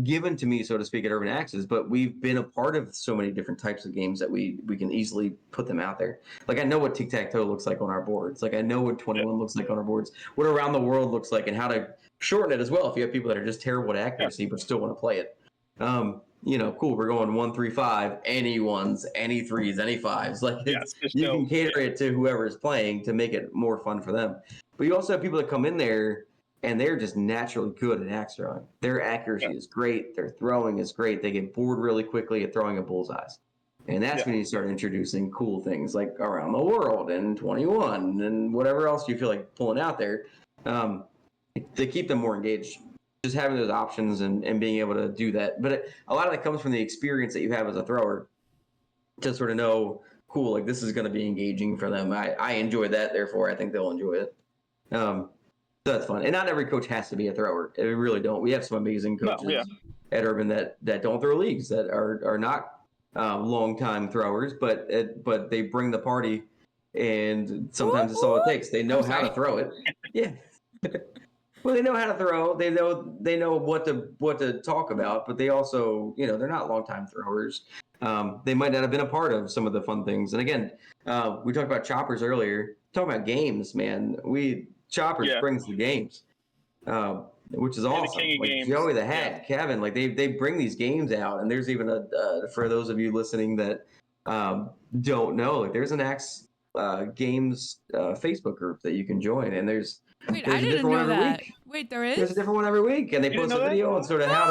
given to me, so to speak, at Urban Axes, but we've been a part of so many different types of games that we can easily put them out there. Like, I know what tic-tac-toe looks like on our boards. Like, I know what 21 looks like on our boards, what Around the World looks like, and how to shorten it as well if you have people that are just terrible at accuracy but still want to play it. Cool, we're going 1, 3, 5, any 1s, any 3s, any 5s. Like, you can cater it to whoever is playing to make it more fun for them. But you also have people that come in there and they're just naturally good at axe throwing. Their accuracy is great. Their throwing is great. They get bored really quickly at throwing at bullseyes. And that's when you start introducing cool things like Around the World and 21 and whatever else you feel like pulling out there to keep them more engaged. Just having those options and being able to do that. But a lot of that comes from the experience that you have as a thrower to sort of know, cool, like, this is going to be engaging for them. I enjoy that, therefore I think they'll enjoy it. So that's fun. And not every coach has to be a thrower. We really don't. We have some amazing coaches at Urban that don't throw leagues, that are not long-time throwers, but they bring the party, and sometimes it's all it takes. They know how to throw it. Yeah. Well, they know how to throw. They know what to talk about, but they also, they're not long-time throwers. They might not have been a part of some of the fun things. And again, we talked about choppers earlier. Talking about games, man. Choppers brings the games, which is awesome. Like Joey the Hat, Kevin, like they bring these games out, and there's even for those of you listening that don't know, like, there's an Axe Games Facebook group that you can join, and there's I didn't know that. Wait, there is? There's a different one every week, and they post a video on sort of how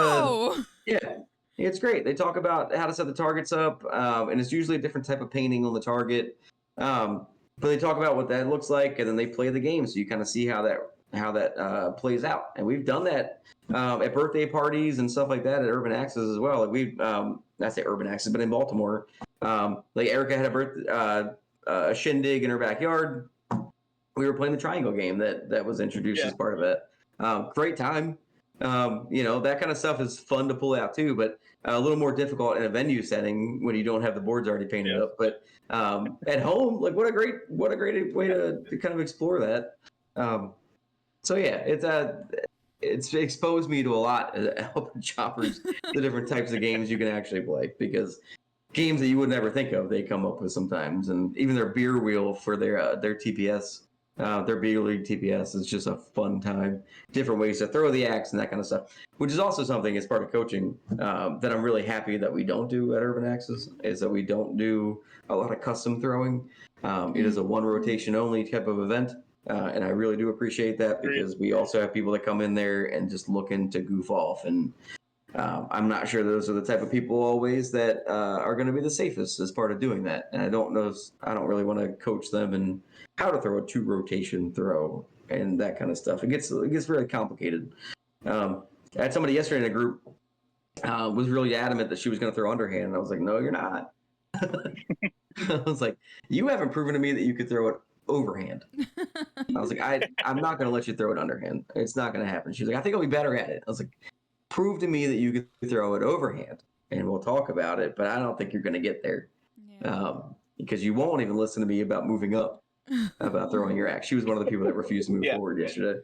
to. Yeah, it's great. They talk about how to set the targets up, and it's usually a different type of painting on the target. But they talk about what that looks like, and then they play the game, so you kind of see how that plays out. And we've done that at birthday parties and stuff like that at Urban Axes as well. Like, I say Urban Axes, but in Baltimore, like, Erica had a shindig in her backyard. We were playing the triangle game that was introduced as part of it. Great time. That kind of stuff is fun to pull out too, but a little more difficult in a venue setting when you don't have the boards already painted up. But at home, like, what a great way to kind of explore that. So yeah, it's exposed me to a lot of helping choppers, the different types of games you can actually play, because games that you would never think of, they come up with sometimes. And even their beer wheel for their TPS. Their beer league TPS is just a fun time. Different ways to throw the axe and that kind of stuff, which is also something as part of coaching that I'm really happy that we don't do at Urban Axes, is that we don't do a lot of custom throwing. It is a one rotation only type of event, and I really do appreciate that, because we also have people that come in there and just looking to goof off, and I'm not sure those are the type of people always that are going to be the safest as part of doing that. And I don't really want to coach them in how to throw a 2 rotation throw and that kind of stuff. It gets really complicated. I had somebody yesterday in a group was really adamant that she was going to throw underhand, and I was like, no, you're not. I was like, you haven't proven to me that you could throw it overhand. I was like, I'm not going to let you throw it underhand. It's not going to happen. She's like, I think I'll be better at it. I was like, prove to me that you could throw it overhand, and we'll talk about it, but I don't think you're going to get there. Because you won't even listen to me about moving up, about throwing your axe. She was one of the people that refused to move forward yesterday.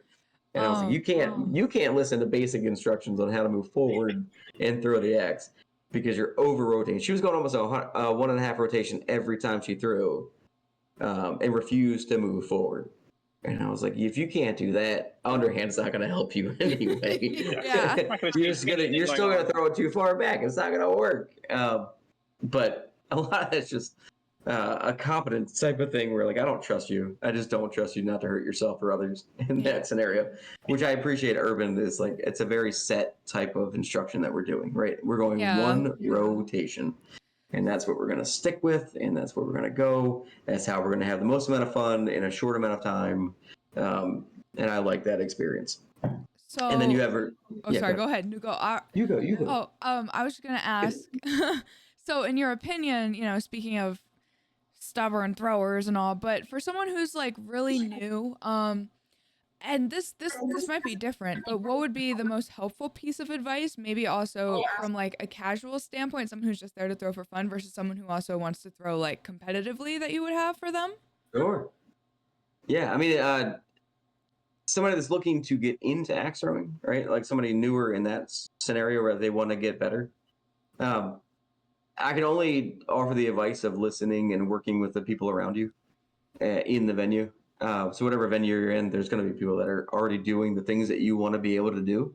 And I was like, you can't listen to basic instructions on how to move forward and throw the axe because you're over rotating. She was going almost a 1.5 rotation every time she threw, and refused to move forward. And I was like, if you can't do that, underhand's not going to help you anyway. Yeah. you're still going to throw it too far back. It's not going to work. But a lot of it's just a competence type of thing where, like, I don't trust you. I just don't trust you not to hurt yourself or others in that scenario, which I appreciate. Urban is like, it's a very set type of instruction that we're doing, right? We're going one rotation. And that's what we're going to stick with, and that's where we're going to go. That's how we're going to have the most amount of fun in a short amount of time. And I like that experience. So, and then you ever... sorry, go ahead. You go. You go. I was just going to ask. So, in your opinion, speaking of stubborn throwers and all, but for someone who's like really new, and this might be different, but what would be the most helpful piece of advice? Maybe also from like a casual standpoint, someone who's just there to throw for fun versus someone who also wants to throw like competitively, that you would have for them? Sure. Yeah, I mean, somebody that's looking to get into axe throwing, right? Like somebody newer in that scenario where they want to get better. I can only offer the advice of listening and working with the people around you in the venue. So whatever venue you're in, there's going to be people that are already doing the things that you want to be able to do.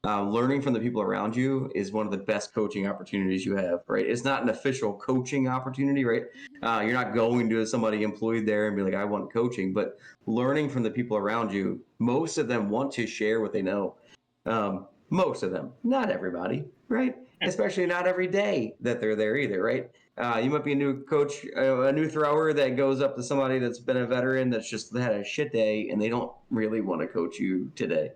Learning from the people around you is one of the best coaching opportunities you have, right? It's not an official coaching opportunity, right? You're not going to somebody employed there and be like, I want coaching, but learning from the people around you, most of them want to share what they know. Most of them, not everybody, right? Especially not every day that they're there either, right? You might be a new coach, a new thrower that goes up to somebody that's been a veteran that's just had a shit day, and they don't really want to coach you today.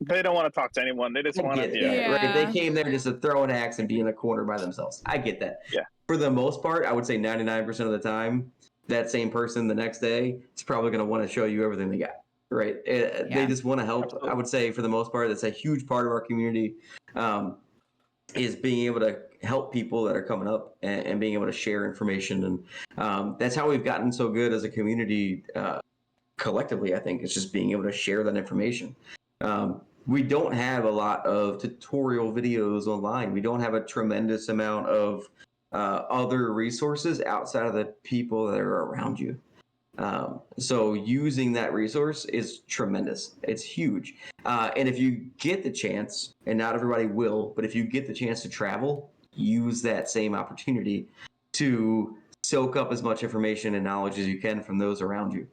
They don't want to talk to anyone. They just want to, right? They came there just to throw an axe and be in a corner by themselves. I get that. Yeah. For the most part, I would say 99% of the time, that same person the next day is probably going to want to show you everything they got. Right. They just want to help. Absolutely. I would say for the most part, that's a huge part of our community, is being able to help people that are coming up and being able to share information. And that's how we've gotten so good as a community collectively, I think. It's just being able to share that information. We don't have a lot of tutorial videos online. We don't have a tremendous amount of other resources outside of the people that are around you. So using that resource is tremendous. It's huge. And if you get the chance, and not everybody will, but if you get the chance to travel, use that same opportunity to soak up as much information and knowledge as you can from those around you.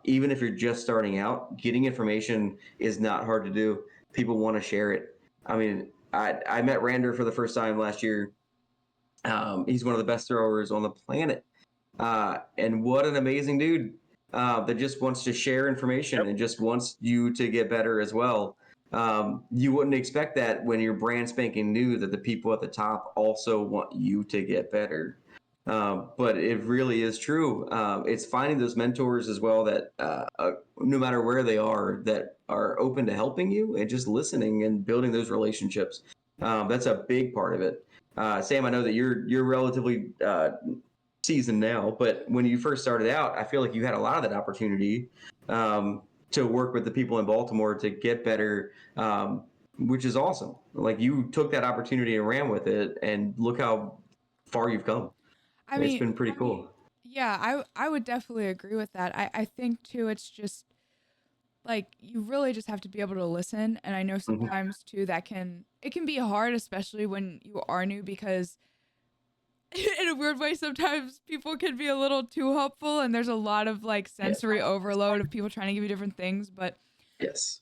Even if you're just starting out, getting information is not hard to do. People want to share it. I mean, I met Rander for the first time last year. He's one of the best throwers on the planet. And what an amazing dude that just wants to share information and just wants you to get better as well. You wouldn't expect that when you're brand spanking new, that the people at the top also want you to get better. But it really is true. It's finding those mentors as well that no matter where they are, that are open to helping you and just listening and building those relationships. That's a big part of it. Sam, I know that you're relatively seasoned now, but when you first started out, I feel like you had a lot of that opportunity to work with the people in Baltimore to get better, which is awesome. Like, you took that opportunity and ran with it, and look how far you've come. I mean, it's been pretty cool. Yeah, I would definitely agree with that. I think too, it's just like, you really just have to be able to listen. And I know sometimes too that it can be hard, especially when you are new, because in a weird way, sometimes people can be a little too helpful, and there's a lot of like sensory overload of people trying to give you different things. But yes,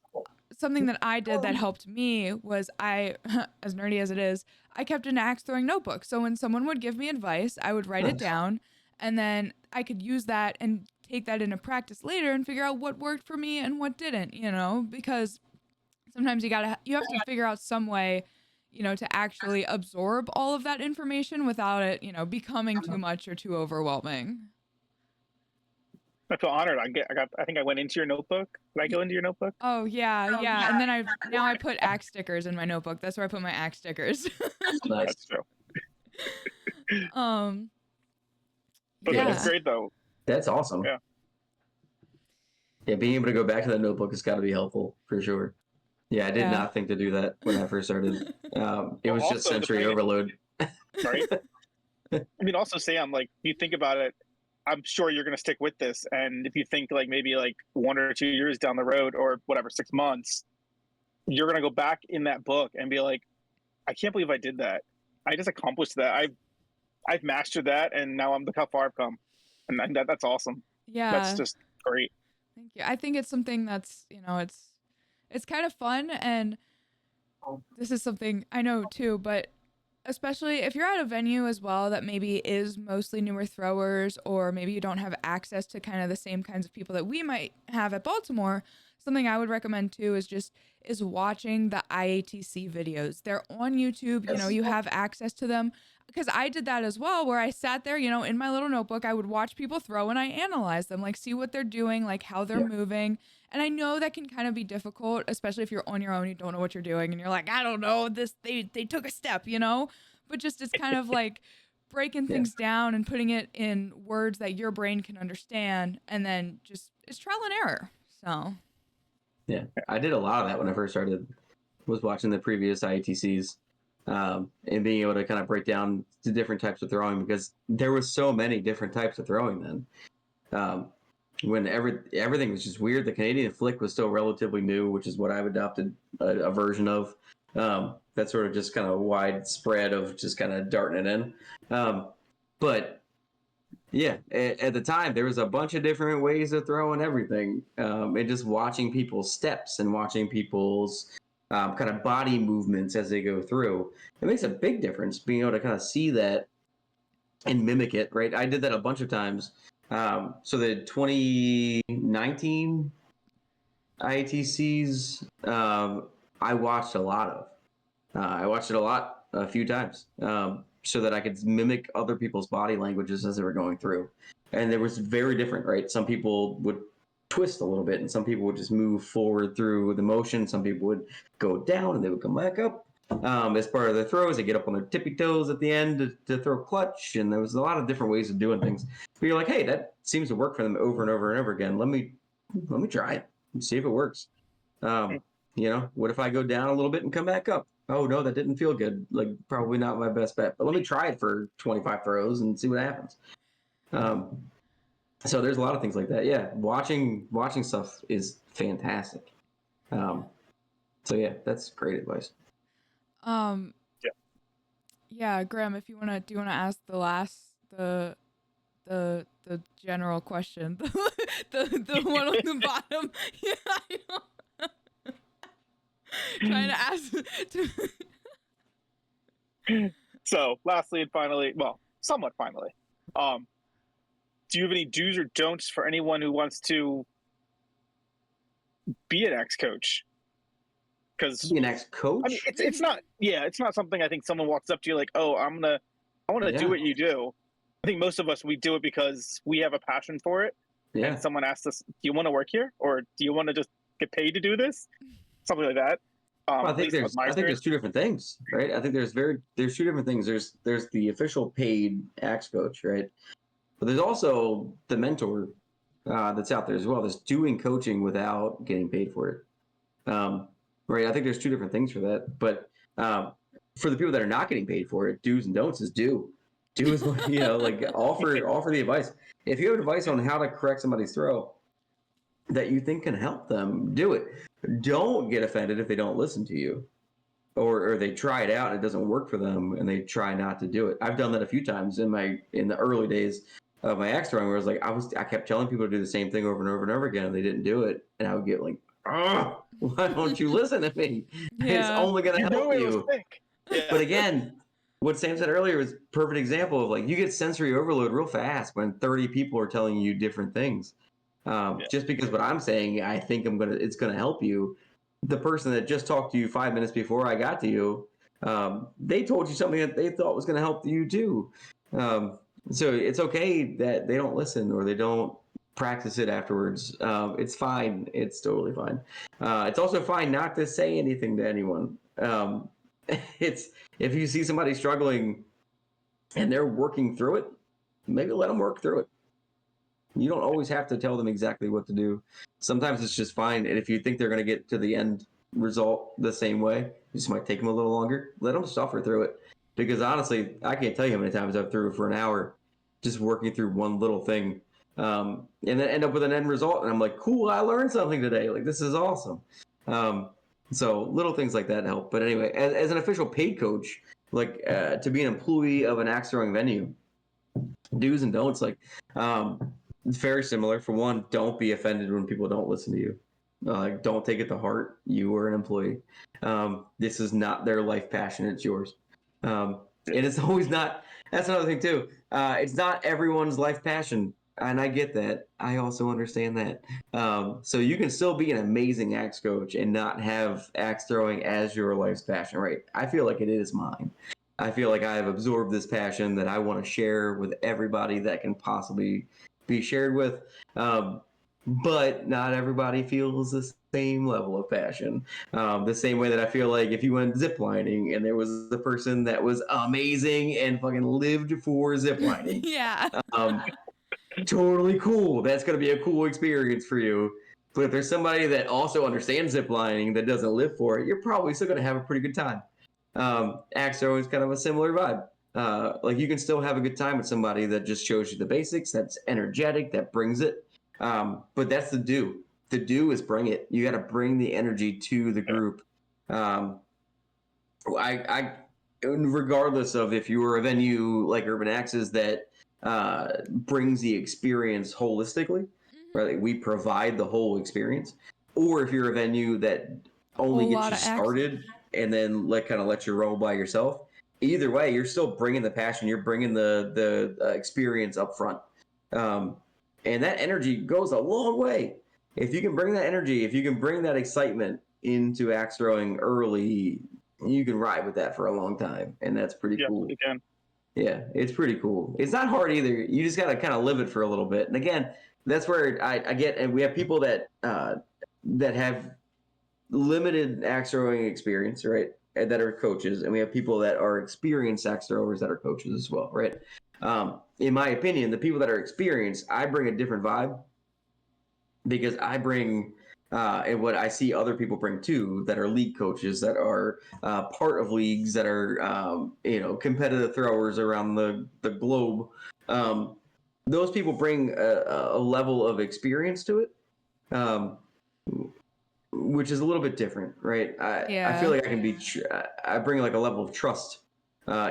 something that I did that helped me was as nerdy as it is, I kept an axe throwing notebook. So when someone would give me advice, I would write it down, and then I could use that and take that into practice later and figure out what worked for me and what didn't, because sometimes you have to figure out some way, to actually absorb all of that information without it, becoming too much or too overwhelming. I feel honored. I think I went into your notebook. Did I go into your notebook? Oh yeah. And then I put axe stickers in my notebook. That's where I put my axe stickers. Nice. That's true. But that's great though. That's awesome. Yeah. Yeah, being able to go back to that notebook has got to be helpful for sure. Yeah, I did not think to do that when I first started. It was just also, sensory overload. right? I mean, also, Sam, like, if you think about it, I'm sure you're going to stick with this. And if you think like maybe like 1 or 2 years down the road or whatever, 6 months, you're going to go back in that book and be like, I can't believe I did that. I just accomplished that. I've mastered that, and now look how far I've come. And that's awesome. That's Yeah. just great. Thank you. I think it's something that's, it's kind of fun, and this is something I know too, but especially if you're at a venue as well that maybe is mostly newer throwers, or maybe you don't have access to kind of the same kinds of people that we might have at Baltimore, something I would recommend too is watching the IATC videos. They're on YouTube, you have access to them, because I did that as well, where I sat there, in my little notebook, I would watch people throw and I analyze them, like see what they're doing, like how they're moving. And I know that can kind of be difficult, especially if you're on your own, you don't know what you're doing, and you're like, I don't know, they took a step, but just it's kind of like breaking things down and putting it in words that your brain can understand, and then just it's trial and error. So yeah, I did a lot of that when I first started. Was watching the previous IETCs, and being able to kind of break down the different types of throwing, because there was so many different types of throwing then. When everything was just weird. The Canadian flick was still relatively new, which is what I've adopted a version of. That sort of just kind of widespread of just kind of darting it in. But yeah, at the time there was a bunch of different ways of throwing everything, and just watching people's steps and watching people's kind of body movements as they go through. It makes a big difference being able to kind of see that and mimic it, right? I did that a bunch of times. So the 2019 IATCs, I watched a lot of. I watched it a few times, so that I could mimic other people's body languages as they were going through. And there was very different, right? Some people would twist a little bit, and some people would just move forward through the motion. Some people would go down and they would come back up. As part of their throws, they get up on their tippy toes at the end to throw clutch, and there was a lot of different ways of doing things. But you're like, hey, that seems to work for them over and over and over again. Let me try it and see if it works. What if I go down a little bit and come back up? Oh no, that didn't feel good. Like, probably not my best bet. But let me try it for 25 throws and see what happens. So there's a lot of things like that. Yeah, watching stuff is fantastic. So yeah, that's great advice. Yeah, Graham, if you do you wanna ask the general question, the one on the bottom? Yeah, I know. Trying to ask. So, lastly and finally, well, somewhat finally, do you have any do's or don'ts for anyone who wants to be an ex-coach? Because Be an ex-coach? I mean, it's not something I think someone walks up to you like, oh, I want to do what you do. I think most of us, we do it because we have a passion for it. Yeah. And someone asks us, do you want to work here, or do you want to just get paid to do this? Something like that. I think there's two different things, right? I think there's two different things. There's the official paid ex coach, right? But there's also the mentor that's out there as well. There's doing coaching without getting paid for it, right? I think there's two different things for that. But for the people that are not getting paid for it, do's and don'ts is do. Do is like offer the advice. If you have advice on how to correct somebody's throw that you think can help them, do it. Don't get offended if they don't listen to you, or they try it out and it doesn't work for them and they try not to do it. I've done that a few times in the early days of my axe throwing, where I kept telling people to do the same thing over and over and over again, and they didn't do it, and I would get like, oh, why don't you listen to me? Yeah. It's only going to help you. Yeah. But again, what Sam said earlier was a perfect example of, like, you get sensory overload real fast when 30 people are telling you different things. Just because what I'm saying, I think it's going to help you. The person that just talked to you 5 minutes before I got to you, they told you something that they thought was going to help you too. So it's okay that they don't listen or they don't practice it afterwards. It's fine. It's totally fine. It's also fine not to say anything to anyone. It's, if you see somebody struggling and they're working through it, maybe let them work through it. You don't always have to tell them exactly what to do. Sometimes it's just fine. And if you think they're going to get to the end result the same way, you just might take them a little longer. Let them suffer through it. Because honestly, I can't tell you how many times I've through for an hour just working through one little thing. And then end up with an end result. And I'm like, cool, I learned something today. Like, this is awesome. So little things like that help. But anyway, as an official paid coach, like to be an employee of an axe throwing venue, do's and don'ts, like it's very similar. For one, don't be offended when people don't listen to you. Don't take it to heart. You are an employee. This is not their life passion. It's yours. And it's always not. That's another thing too. It's not everyone's life passion. And I get that. I also understand that. So you can still be an amazing axe coach and not have axe throwing as your life's passion, right? I feel like it is mine. I feel like I have absorbed this passion that I want to share with everybody that can possibly be shared with. But not everybody feels the same level of passion. The same way that I feel like if you went ziplining and there was a person that was amazing and fucking lived for ziplining. Yeah. Totally cool. That's going to be a cool experience for you. But if there's somebody that also understands ziplining that doesn't live for it, you're probably still going to have a pretty good time. Axe throwing is kind of a similar vibe. Like you can still have a good time with somebody that just shows you the basics, that's energetic, that brings it. But that's the do. The do is bring it. You got to bring the energy to the group. Regardless of if you were a venue like Urban Axes that brings the experience holistically, right? Like we provide the whole experience, or if you're a venue that only gets you started and then let you roll by yourself. Either way, you're still bringing the passion. You're bringing the experience up front, and that energy goes a long way. If you can bring that energy, if you can bring that excitement into axe throwing early, you can ride with that for a long time, and that's pretty cool. You can. Yeah, it's pretty cool. It's not hard either. You just got to kind of live it for a little bit. And again, that's where I get, and we have people that have limited axe throwing experience, right? And that are coaches, and we have people that are experienced axe throwers that are coaches as well, right? In my opinion, the people that are experienced, I bring a different vibe because I bring, and what I see other people bring too, that are league coaches, that are part of leagues, that are competitive throwers around the globe. Those people bring a level of experience to it, which is a little bit different, right? I feel like I can be. I bring like a level of trust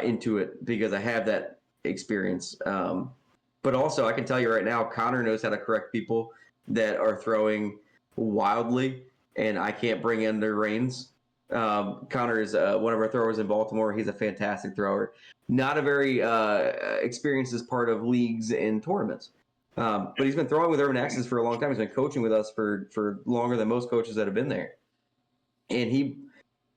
into it because I have that experience. But also, I can tell you right now, Connor knows how to correct people that are throwing wildly, and I can't bring in their reins. Connor is one of our throwers in Baltimore. He's a fantastic thrower. Not a very experienced as part of leagues and tournaments. But he's been throwing with Urban Axes for a long time. He's been coaching with us for longer than most coaches that have been there. And he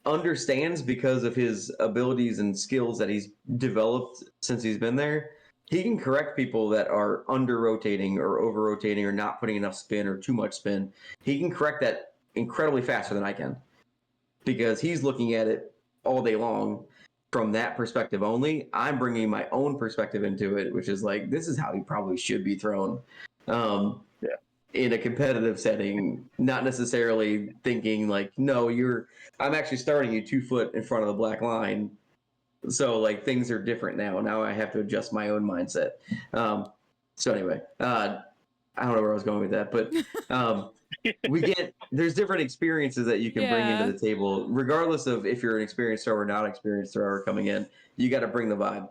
understands, because of his abilities and skills that he's developed since he's been there, he can correct people that are under rotating or over rotating or not putting enough spin or too much spin. He can correct that incredibly faster than I can because he's looking at it all day long from that perspective only. I'm bringing my own perspective into it, which is like, this is how he probably should be thrown in a competitive setting, not necessarily thinking like, no, I'm actually starting you 2 foot in front of the black line. So like things are different now. Now I have to adjust my own mindset. So anyway, I don't know where I was going with that, but there's different experiences that you can bring into the table, regardless of if you're an experienced thrower or not experienced thrower coming in. You got to bring the vibe.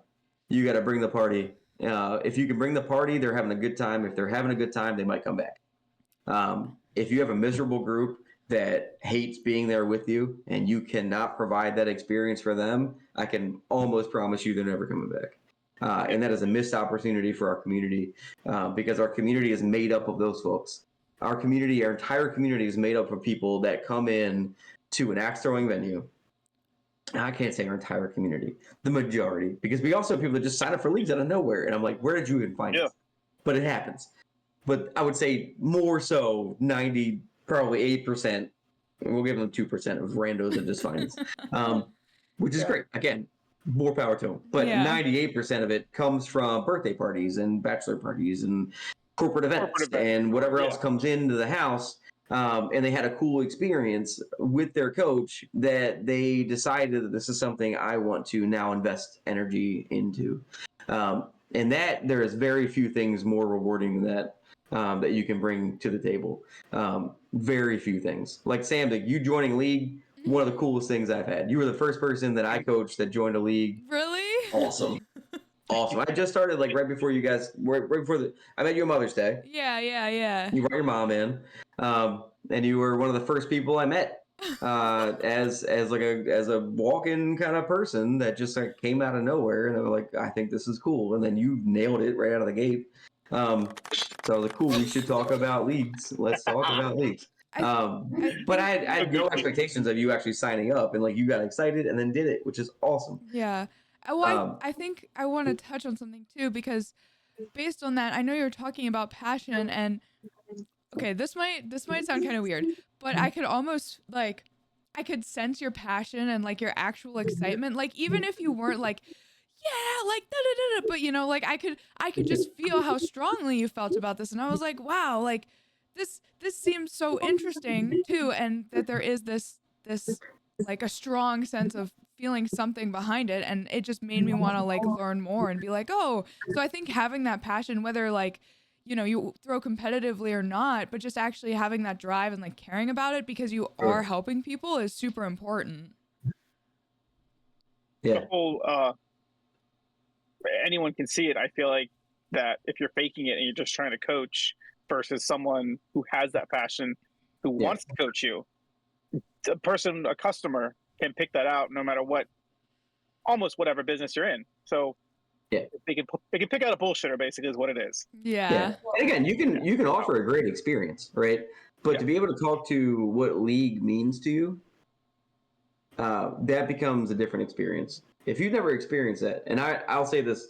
You got to bring the party. If you can bring the party, they're having a good time. If they're having a good time, they might come back. If you have a miserable group that hates being there with you and you cannot provide that experience for them, I can almost promise you they're never coming back. And that is a missed opportunity for our community because our community is made up of those folks. Our entire community is made up of people that come in to an axe throwing venue. I can't say our entire community, the majority, because we also have people that just sign up for leagues out of nowhere. And I'm like, where did you even find this? But it happens. But I would say more so 90, probably 8%. We'll give them 2% of randos that just find us, which is great. Again, more power to them. But 98% of it comes from birthday parties and bachelor parties and corporate events and whatever else comes into the house. And they had a cool experience with their coach that they decided that this is something I want to now invest energy into. And that there is very few things more rewarding than that. That you can bring to the table. Very few things. Like Sam, you joining league, one of the coolest things I've had. You were the first person that I coached that joined a league. Really? Awesome. Awesome. I just started like right before you guys, right before I met you on Mother's Day. Yeah. You brought your mom in, and you were one of the first people I met as a walk-in kind of person that just like came out of nowhere, and they were like, I think this is cool, and then you nailed it right out of the gate. So I was like, cool, we should talk about leagues. Let's talk about leagues. But I had no expectations of you actually signing up, and like you got excited and then did it, which is awesome. Yeah. Well, I think I want to touch on something too, because based on that, I know you're talking about passion, and okay, this might sound kind of weird, but I could almost like, I could sense your passion and like your actual excitement, like even if you weren't like, yeah, like da da da, but you know, like I could just feel how strongly you felt about this, and I was like, wow, like this seems so interesting too, and that there is this like a strong sense of feeling something behind it, and it just made me want to like learn more and be like, oh, so I think having that passion, whether like, you know, you throw competitively or not, but just actually having that drive and like caring about it because you are helping people is super important. Yeah. The whole anyone can see it. I feel like that if you're faking it and you're just trying to coach versus someone who has that passion, who wants to coach you, a customer can pick that out no matter what, almost whatever business you're in. So they can pick out a bullshitter, basically, is what it is. Yeah. And again, you can offer a great experience, right? But to be able to talk to what league means to you, that becomes a different experience. If you've never experienced that, and I'll say this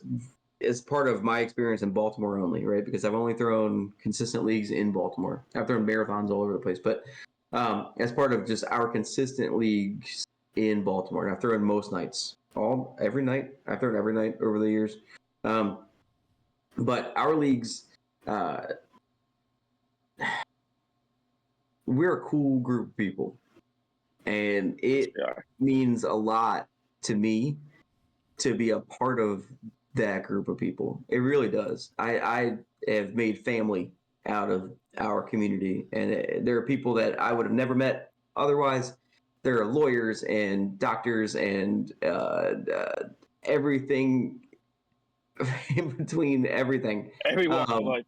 as part of my experience in Baltimore only, right? Because I've only thrown consistent leagues in Baltimore. I've thrown marathons all over the place, but as part of just our consistent leagues in Baltimore, and I've thrown most nights, every night. I've thrown every night over the years. But our leagues, we're a cool group of people, and it means a lot to me to be a part of that group of people. It really does. I have made family out of our community, and there are people that I would have never met otherwise. There are lawyers and doctors and everything in between everything. Every walk of life,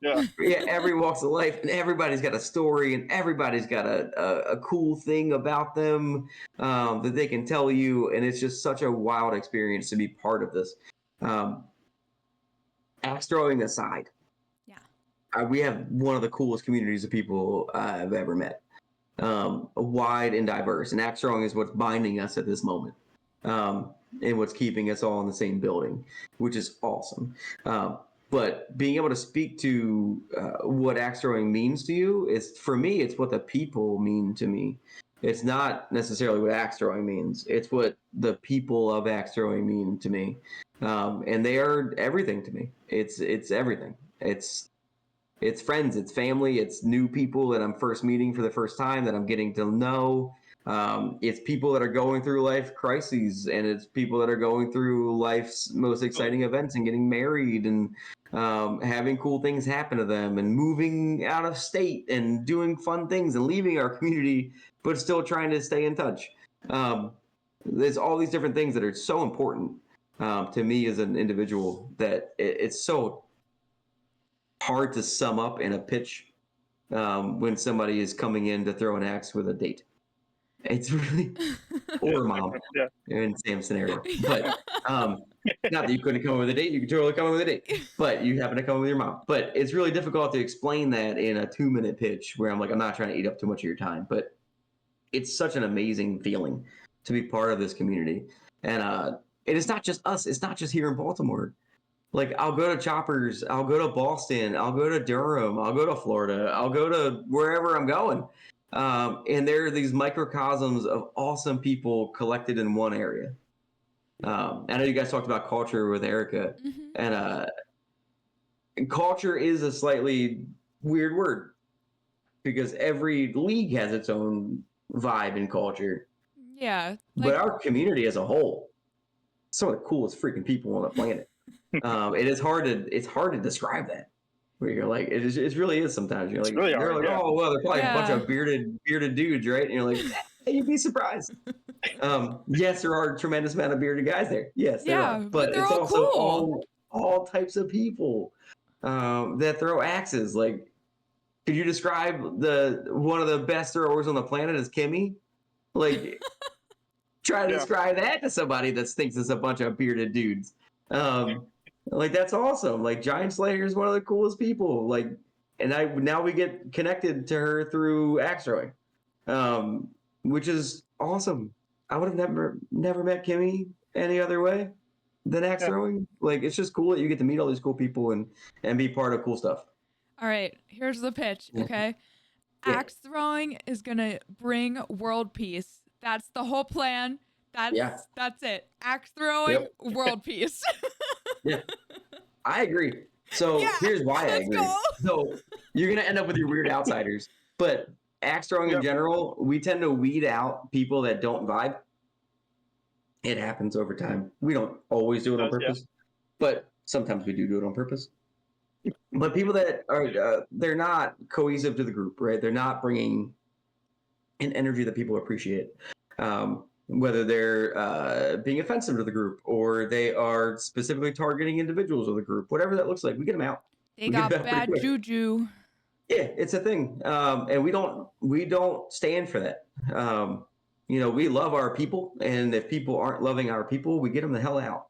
every walks of life, and everybody's got a story, and everybody's got a cool thing about them that they can tell you, and it's just such a wild experience to be part of this. Axe throwing aside, we have one of the coolest communities of people I've ever met. Wide and diverse, and axe throwing is what's binding us at this moment. And what's keeping us all in the same building, which is awesome. But being able to speak to what axe throwing means to you is, for me, it's what the people mean to me. It's not necessarily what axe throwing means. It's what the people of axe throwing mean to me. And they are everything to me. It's everything. It's friends, it's family, it's new people that I'm first meeting for the first time that I'm getting to know. It's people that are going through life crises, and it's people that are going through life's most exciting events and getting married and having cool things happen to them and moving out of state and doing fun things and leaving our community, but still trying to stay in touch. There's all these different things that are so important to me as an individual that it's so hard to sum up in a pitch when somebody is coming in to throw an axe with a date. It's really, or mom in Sam's scenario. But not that you couldn't come up with a date, you could totally come up with a date, but you happen to come up with your mom. But it's really difficult to explain that in a 2-minute pitch where I'm like, I'm not trying to eat up too much of your time, but it's such an amazing feeling to be part of this community. And it's not just us. It's not just here in Baltimore. Like, I'll go to Choppers, I'll go to Boston, I'll go to Durham, I'll go to Florida, I'll go to wherever I'm going. And there are these microcosms of awesome people collected in one area. I know you guys talked about culture with Erica, and culture is a slightly weird word because every league has its own vibe and culture. Yeah. But our community as a whole, some of the coolest freaking people on the planet. It's hard to describe that. Where you're like, it really is sometimes. You're like, really they're hard, like, yeah. oh well, they're probably a bunch Yeah. of bearded dudes, right? And you're like, you'd be surprised. Yes, there are a tremendous amount of bearded guys there. Yes, there Yeah, are. but But they're it's all also cool. all types of people that throw axes. Like, could you describe one of the best throwers on the planet as Kimmy? Like, try to Yeah. describe that to somebody that thinks it's a bunch of bearded dudes. Like, that's awesome. Like, Giant Slayer is one of the coolest people. Like, and now we get connected to her through axe throwing, which is awesome. I would have never met Kimmy any other way than axe throwing. Like, it's just cool that you get to meet all these cool people and be part of cool stuff. All right, here's the pitch, okay? Yeah. Axe throwing is gonna bring world peace. That's the whole plan. That's it. Axe throwing, world peace. Yeah, I agree. So here's why I agree. Go. So you're gonna end up with your weird outsiders, but axe throwing in general, we tend to weed out people that don't vibe. It happens over time. We don't always do it on purpose, but sometimes we do it on purpose. But people that are they're not cohesive to the group, right? They're not bringing an energy that people appreciate. Whether they're being offensive to the group or they are specifically targeting individuals of the group, whatever that looks like, we get them out. They got bad juju. Yeah, it's a thing, and we don't stand for that. We love our people, and if people aren't loving our people, we get them the hell out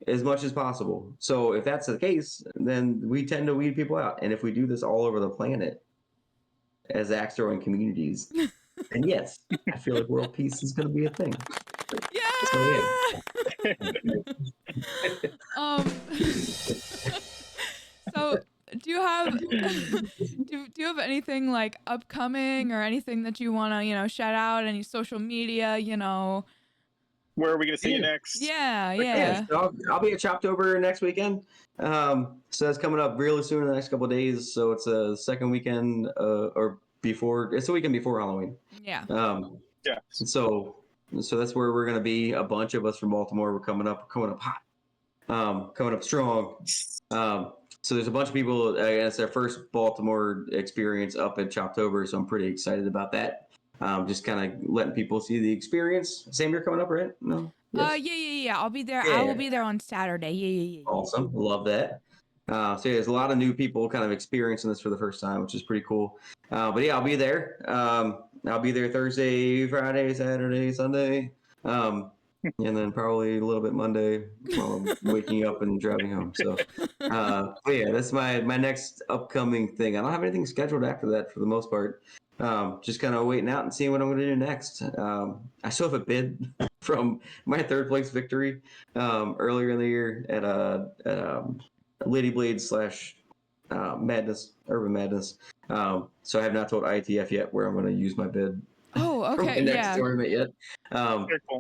as much as possible. So if that's the case, then we tend to weed people out, and if we do this all over the planet as axe throwing communities. And yes, I feel like world peace is going to be a thing. Yeah. So do you have anything like upcoming or anything that you want to shout out? Any social media? Where are we going to see you next? Yeah. So I'll be at Choptober next weekend. So that's coming up really soon in the next couple of days. So it's a second weekend it's the weekend before Halloween. Yeah. So that's where we're going to be. A bunch of us from Baltimore. We're coming up hot, coming up strong. So there's a bunch of people. It's their first Baltimore experience up at Choptober. So I'm pretty excited about that. Just kind of letting people see the experience. Sam, you're coming up, right? No? Yes. Yeah. I'll be there. Yeah. I will be there on Saturday. Yeah. Awesome. Love that. There's a lot of new people kind of experiencing this for the first time, which is pretty cool. But yeah, I'll be there. I'll be there Thursday, Friday, Saturday, Sunday. And then probably a little bit Monday while I'm waking up and driving home. So, but yeah, that's my next upcoming thing. I don't have anything scheduled after that for the most part. Just kind of waiting out and seeing what I'm going to do next. I still have a bid from my third place victory earlier in the year at Lady Blade / Madness, Urban Madness. So I have not told ITF yet where I'm going to use my bid. Oh, okay. For my next tournament yet.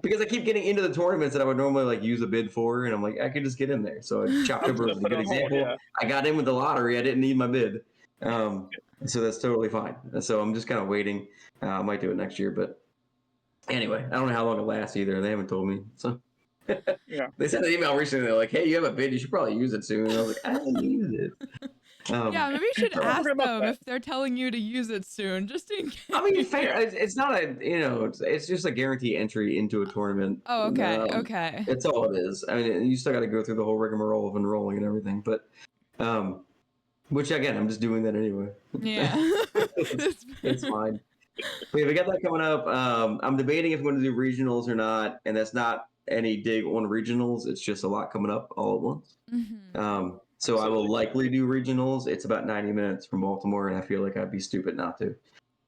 Because I keep getting into the tournaments that I would normally use a bid for, and I'm like, I could just get in there. So Choptober was a good example. Yeah. I got in with the lottery. I didn't need my bid. So that's totally fine. So I'm just kind of waiting. I might do it next year, but anyway, I don't know how long it lasts either. They haven't told me. So they sent an email recently. They're like, hey, you have a bid. You should probably use it soon. And I was like, I don't need it. Maybe you should ask them if they're telling you to use it soon, just in case. I mean, fair. It's not it's just a guarantee entry into a tournament. Oh, okay, okay. That's all it is. I mean, you still got to go through the whole rigmarole of enrolling and everything, but, which again, I'm just doing that anyway. Yeah. It's fine. But yeah, we got that coming up. I'm debating if I'm going to do regionals or not, and that's not any dig on regionals. It's just a lot coming up all at once. Mm-hmm. So I will likely do regionals. It's about 90 minutes from Baltimore, and I feel like I'd be stupid not to.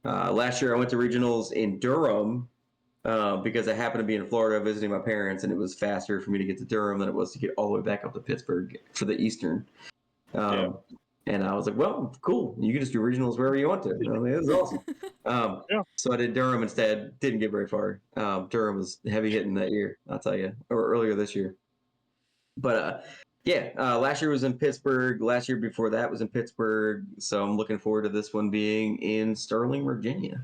Last year I went to regionals in Durham because I happened to be in Florida visiting my parents, and it was faster for me to get to Durham than it was to get all the way back up to Pittsburgh for the Eastern. And I was like, well, cool. You can just do regionals wherever you want to. I mean, this is awesome. So I did Durham instead. Didn't get very far. Durham was heavy hitting that year, I'll tell you, or earlier this year. But Yeah, last year was in Pittsburgh. Last year before that was in Pittsburgh. So I'm looking forward to this one being in Sterling, Virginia.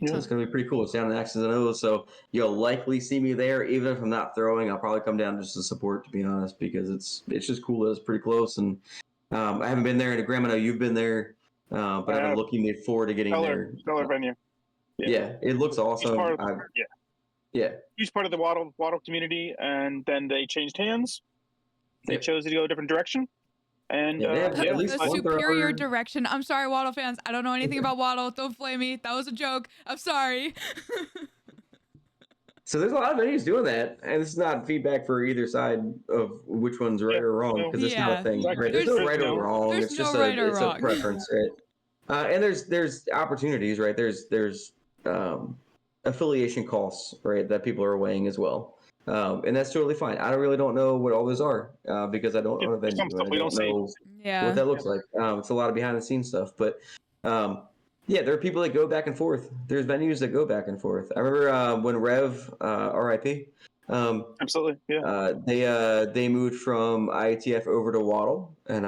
So it's going to be pretty cool. It's down in X's and O's, so you'll likely see me there. Even if I'm not throwing, I'll probably come down just to support, to be honest, because it's just cool that it's pretty close. And I haven't been there, and Graham, I know you've been there, but I've been looking forward to getting there. Stellar venue. Yeah, it looks awesome. Huge part of the Waddle community, and then they changed hands. They chose to go a different direction. And at least the superior direction. I'm sorry, Waddle fans. I don't know anything about Waddle. Don't blame me. That was a joke. I'm sorry. So there's a lot of venues doing that, and this is not feedback for either side of which one's right or wrong, because it's not a thing. Exactly. Right? There's no right or wrong. It's just a preference, right? And there's opportunities, right? There's affiliation costs, right, that people are weighing as well. And that's totally fine. I really don't know what all those are because I don't know the venue. I don't know what that looks like. It's a lot of behind the scenes stuff, but there are people that go back and forth. There's venues that go back and forth. I remember when Rev, RIP, absolutely, yeah. They moved from IATF over to Waddle, and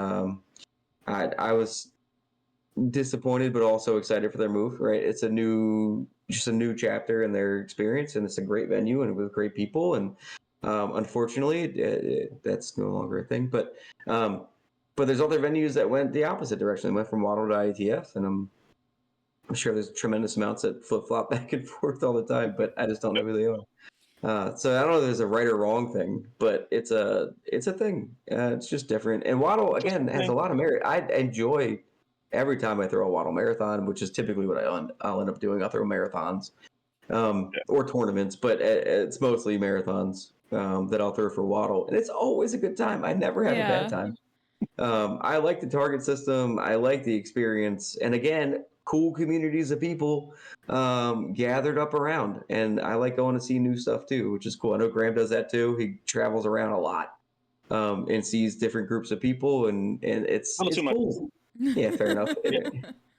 I was disappointed, but also excited for their move. Right, it's just a new chapter in their experience, and it's a great venue and with great people. And unfortunately, that's no longer a thing. But there's other venues that went the opposite direction. They went from Waddle to IATF, and I'm sure there's tremendous amounts that flip flop back and forth all the time. But I just don't know who they are. So I don't know if there's a right or wrong thing, but it's a thing. It's just different. And Waddle again has a lot of merit. I enjoy every time I throw a Waddle marathon, which is typically what I'll end up doing. I'll throw marathons or tournaments, but it's mostly marathons that I'll throw for Waddle. And it's always a good time. I never have a bad time. I like the target system. I like the experience. And again, cool communities of people gathered up around. And I like going to see new stuff too, which is cool. I know Graham does that too. He travels around a lot and sees different groups of people. And it's cool. Yeah, fair enough.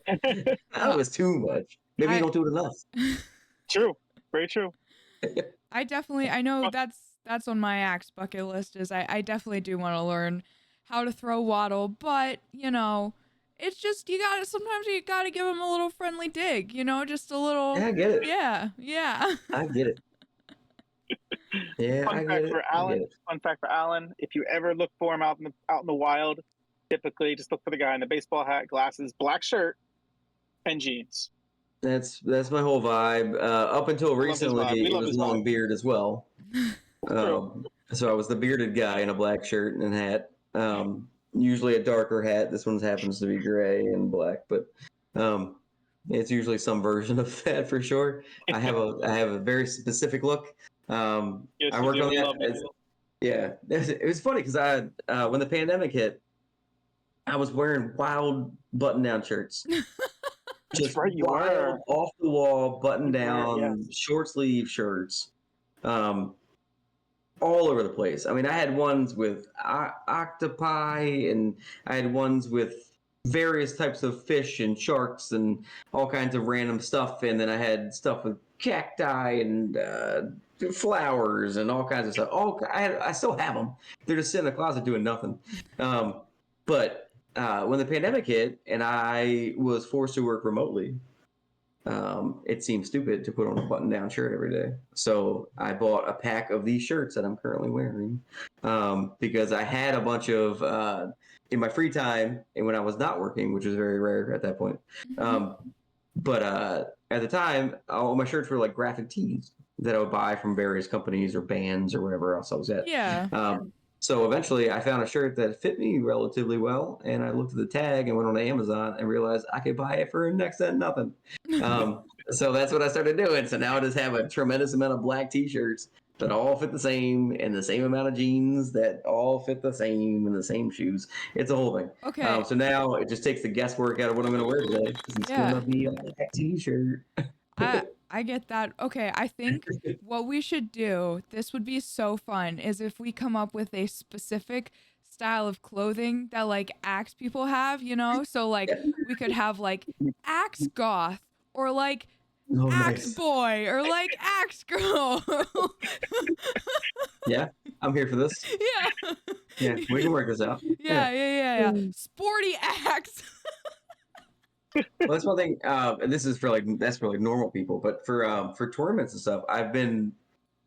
That was too much. Maybe you don't do it enough. True. Very true. I know that's on my axe bucket list is I definitely do want to learn how to throw Waddle, but it's just sometimes you gotta give them a little friendly dig, just a little. Yeah, I get it. Yeah. I get it. Yeah, Fun fact for Alan: if you ever look for him out in the wild, typically just look for the guy in the baseball hat, glasses, black shirt, and jeans. That's my whole vibe. Up until recently, it was long beard as well. So I was the bearded guy in a black shirt and hat. Usually a darker hat. This one happens to be gray and black, but it's usually some version of that for sure. I have a very specific look. I worked on that. It was funny because when the pandemic hit, I was wearing wild button-down shirts. Just wild, off the wall, button-down, short sleeve shirts. All over the place. I mean, I had ones with octopi, and I had ones with various types of fish and sharks and all kinds of random stuff. And then I had stuff with cacti and flowers and all kinds of stuff. I still have them. They're just sitting in the closet doing nothing. But when the pandemic hit and I was forced to work remotely, it seemed stupid to put on a button-down shirt every day. So I bought a pack of these shirts that I'm currently wearing because I had a bunch of in my free time and when I was not working, which was very rare at that point. But at the time, all my shirts were like graphic tees that I would buy from various companies or bands or wherever else I was at. Yeah. So eventually I found a shirt that fit me relatively well, and I looked at the tag and went on Amazon and realized I could buy it for next to nothing. So that's what I started doing. So now I just have a tremendous amount of black t-shirts that all fit the same, and the same amount of jeans that all fit the same, and the same shoes. It's a whole thing. Okay. So now it just takes the guesswork out of what I'm going to wear today, because it's going to be a black t-shirt. I get that. Okay, I think what we should do, this would be so fun, is if we come up with a specific style of clothing that like axe people have, So like we could have like axe goth or like axe boy or like axe girl. Yeah, I'm here for this. Yeah. Yeah, we can work this out. Yeah. Sporty axe. Well, that's one thing. And this is for like normal people, but for tournaments and stuff, I've been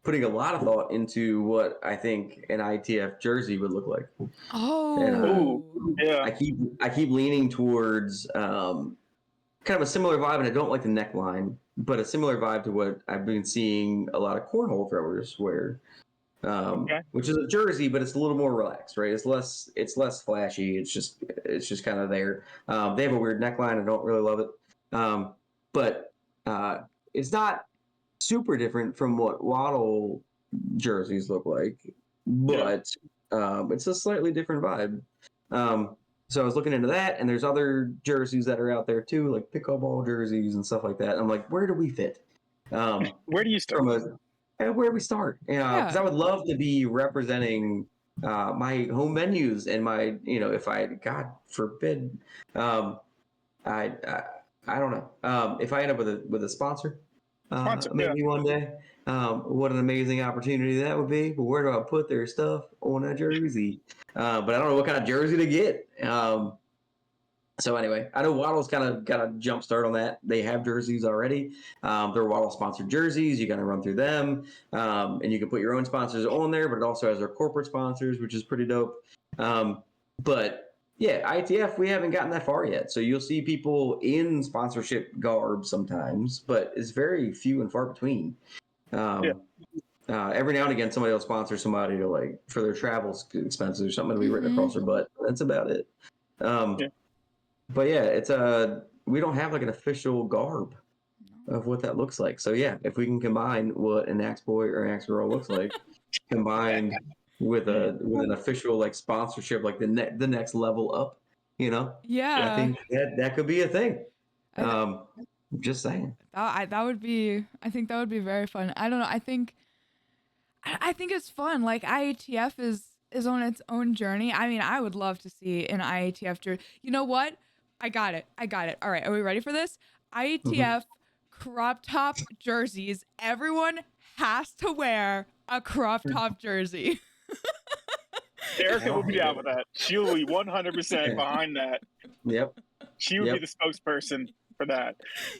putting a lot of thought into what I think an ITF jersey would look like. Oh. Yeah. I keep leaning towards kind of a similar vibe, and I don't like the neckline, but a similar vibe to what I've been seeing a lot of cornhole throwers wear. Which is a jersey, but it's a little more relaxed, right? It's less flashy. It's just kind of there. They have a weird neckline. I don't really love it, but it's not super different from what Waddle jerseys look like, but it's a slightly different vibe. So I was looking into that, and there's other jerseys that are out there too, like pickleball jerseys and stuff like that. And I'm like, where do we fit? Where do you start? Where we start, because I would love to be representing my home venues and my, if I, God forbid, I don't know, if I end up with a sponsor, maybe one day, what an amazing opportunity that would be. But where do I put their stuff on a jersey? But I don't know what kind of jersey to get. So anyway, I know Waddle's kind of got a jump start on that. They have jerseys already. They're Waddle sponsored jerseys. You got to run through them, and you can put your own sponsors on there. But it also has their corporate sponsors, which is pretty dope. But yeah, ITF, we haven't gotten that far yet. So you'll see people in sponsorship garb sometimes, but it's very few and far between. Every now and again, somebody will sponsor somebody to like for their travel expenses or something to be written across their butt. That's about it. But yeah, it's we don't have like an official garb of what that looks like. So yeah, if we can combine what an axe boy or an axe girl looks like, combined with an official like sponsorship, like the next level up, Yeah. I think that could be a thing. Just saying. That would be. I think that would be very fun. I don't know. I think it's fun. Like IATF is on its own journey. I mean, I would love to see an IATF jersey. You know what? I got it. All right, are we ready for this? IATF crop top jerseys. Everyone has to wear a crop top jersey. Erica will be down with that. She will be 100% behind that. Yep. She would be the spokesperson for that.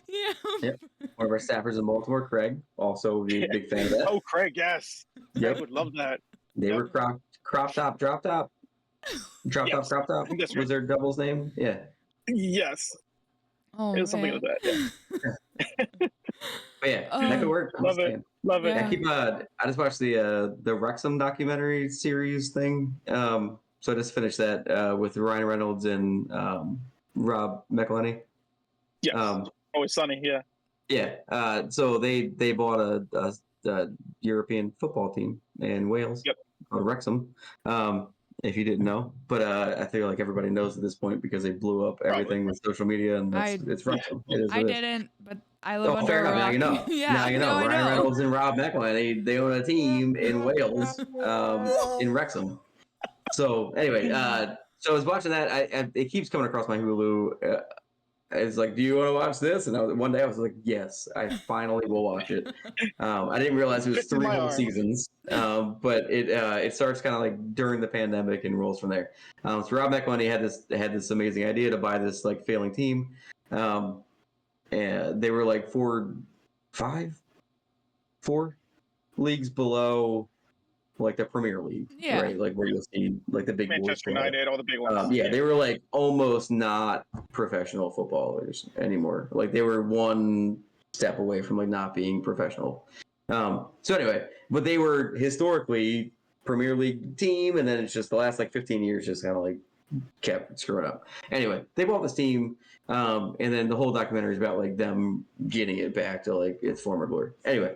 Yeah. Yep. One of our staffers in Baltimore, Craig, also would be a big fan of that. Oh, Craig, yes. Craig would love that. They were crop top, drop top. Drop top, crop top. Was their double's name? Yeah. Yes. Oh, it was something like that. But yeah, that could work. Love it. I just watched the Wrexham documentary series thing. So I just finished that with Ryan Reynolds and Rob McElhenney. Yes. Always Sunny. Yeah. Yeah. So they bought a European football team in Wales. Yep. Called Wrexham. If you didn't know, but I feel like everybody knows at this point because they blew up everything with social media, and it's Wrexham. I didn't, but I live under fair a enough. rock. Now you know. Yeah, now you know. I Ryan know. Reynolds and Rob McElhenney, they own a team in Wales, in Wrexham. So anyway, so I was watching that. It keeps coming across my Hulu. It's like, do you want to watch this? And one day I was like, yes, I finally will watch it. I didn't realize it was 3 whole seasons, but it starts kind of like during the pandemic and rolls from there. So Rob McElhenney had this amazing idea to buy this like failing team, and they were like 4 leagues below like the Premier League, right? Like where you'll see like the big Manchester United, all the big ones. They were like almost not professional footballers anymore. Like they were one step away from like not being professional. So anyway, but they were historically Premier League team, and then it's just the last like 15 years just kind of like kept screwing up. Anyway, they bought this team, and then the whole documentary is about like them getting it back to like its former glory. Anyway,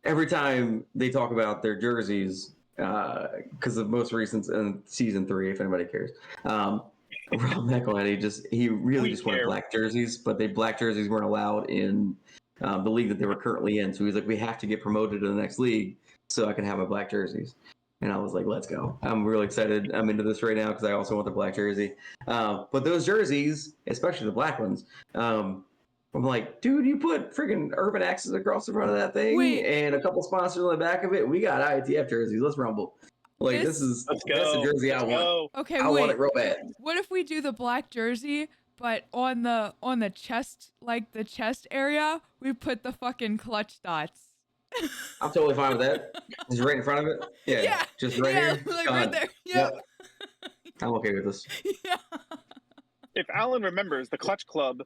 every time they talk about their jerseys, because the most recent in season 3, if anybody cares, Rob McElhenney he really just wanted black jerseys, but black jerseys weren't allowed in the league that they were currently in. So he's like, we have to get promoted to the next league so I can have my black jerseys. And I was like, let's go. I'm really excited. I'm into this right now because I also want the black jersey. But those jerseys, especially the black ones, I'm like, dude, you put freaking Urban Axes across the front of that thing and a couple sponsors on the back of it. We got ITF jerseys. Let's rumble. Like This- Let's that's the go. jersey I Let's want. go. Okay, I want wait. it real bad. What if we do the black jersey, but on the chest, like the chest area, we put the fucking clutch dots? I'm totally fine with that. Just right in front of it. Yeah. Yeah. Just right Yeah, here. like Done. right there. Yep. I'm okay with this. Yeah. If Alan remembers, the Clutch Club,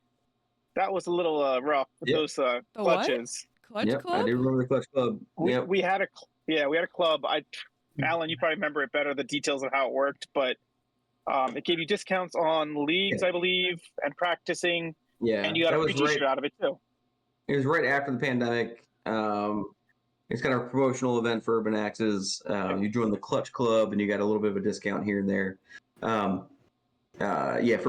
that was a little rough with Yep. those what? clutches. Clutch Yep. club? I do remember the Clutch Club. Yep. We had a club. Alan, you probably remember it better, the details of how it worked, but it gave you discounts on leagues, Yeah. I believe, and practicing, Yeah. and you got that a was free T-shirt right. out of it too. It was right after the pandemic. It's kind of a promotional event for Urban Axes. You join the Clutch Club, and you got a little bit of a discount here and there. For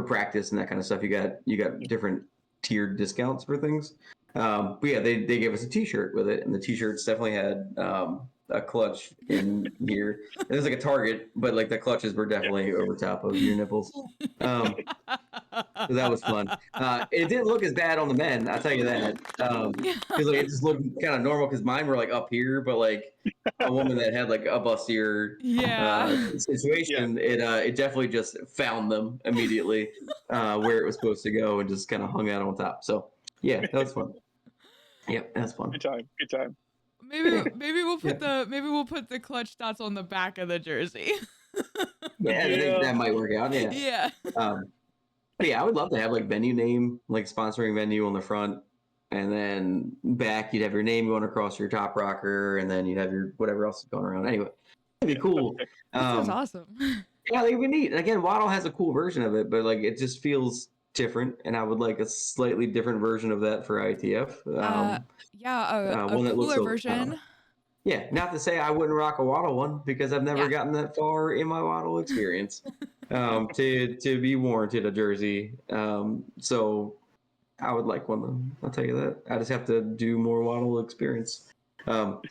practice and that kind of stuff, you got different tiered discounts for things. But yeah, they gave us a T-shirt with it, and the T-shirts definitely had a clutch in here. It was like a target, but like the clutches were definitely over top of your nipples. So that was fun. It didn't look as bad on the men, I'll tell you that. Because like it just looked kind of normal because mine were like up here, but like a woman that had like a bustier situation, it definitely just found them immediately where it was supposed to go and just kind of hung out on top. So yeah, that was fun. Yep, that's fun. Good time. Maybe we'll put the clutch dots on the back of the jersey. Yeah, I think that might work out. Yeah. Yeah. But yeah, I would love to have like venue name, like sponsoring venue on the front, and then back you'd have your name going across your top rocker, and then you'd have your whatever else is going around. Anyway, it'd be cool. That sounds awesome. Yeah, it'd be neat. And again, Waddle has a cool version of it, but like it just feels different, and I would like a slightly different version of that for ITF. A one that looks cooler a- version. Yeah, not to say I wouldn't rock a Waddle one because I've never gotten that far in my Waddle experience to be warranted a jersey. So I would like one though. I'll tell you that. I just have to do more Waddle experience. But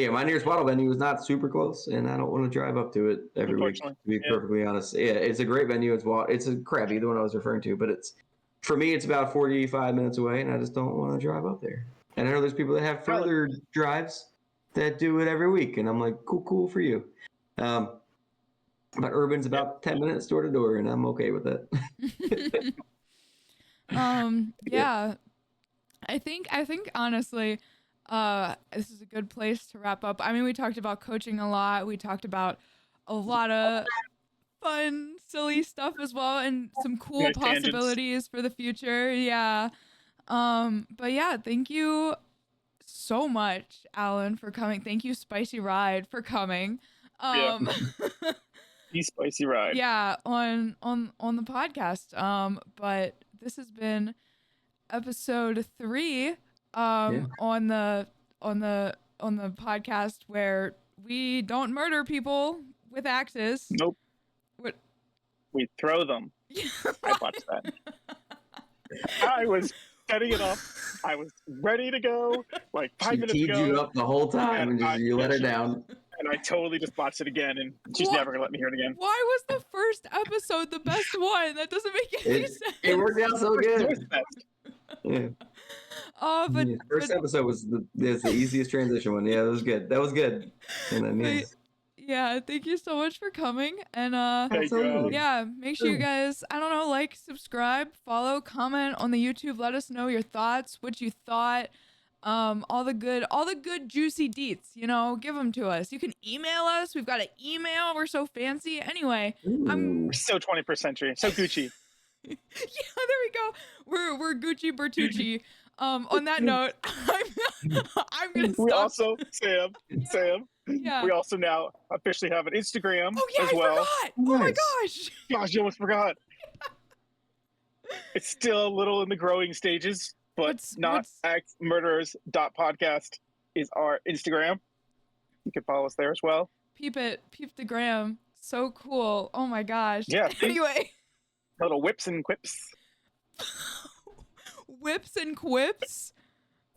yeah, my nearest Waddle venue is not super close, and I don't want to drive up to it every week. To be perfectly honest, yeah, it's a great venue. It's a crappy, the one I was referring to, but for me, it's about 45 minutes away, and I just don't want to drive up there. And I know there's people that have further drives that do it every week, and I'm like, cool for you. But Urban's about 10 minutes door to door, and I'm okay with that. Yeah. I think honestly, this is a good place to wrap up. I mean, we talked about coaching a lot. We talked about a lot of fun, silly stuff as well, and some cool possibilities for the future. Yeah. But yeah, thank you so much, Alan, for coming. Thank you, Spicy Ride, for coming. Spicy Ride. Yeah, on the podcast. But this has been episode 3 on the podcast where we don't murder people with axes. Nope. What? We throw them. I watched that. I was setting it up. I was ready to go like 5 minutes ago. She teed you up the whole time, and you let her down. And I totally just botched it again, and she's never gonna let me hear it again. Why was the first episode the best one? That doesn't make any sense. It worked out so good. Yeah. But first episode was the easiest transition one. Yeah, that was good. And then yeah, thank you so much for coming. And yeah, make sure you guys, I don't know, like, subscribe, follow, comment on the YouTube. Let us know your thoughts, what you thought. All the good juicy deets, give them to us. You can email us. We've got an email. We're so fancy. Anyway, I'm so 21st century, so Gucci. Yeah, there we go. We're Gucci Bertucci. On that note, I'm gonna stop. We also Sam. Yeah. We also now officially have an Instagram as well. I forgot. Oh my gosh. Gosh, you almost forgot. It's still a little in the growing stages, but notactsmurderers.podcast is our Instagram. You can follow us there as well. Peep the gram. So cool. Oh my gosh. Yeah. Anyway. Little whips and quips. Whips and quips?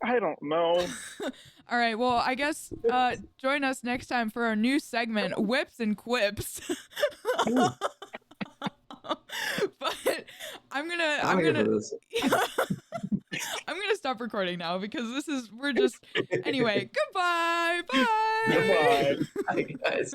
I don't know. All right, well, I guess join us next time for our new segment, Whips and Quips. But I'm gonna stop recording now because we're just anyway. Goodbye. Bye. Goodbye. Bye, guys.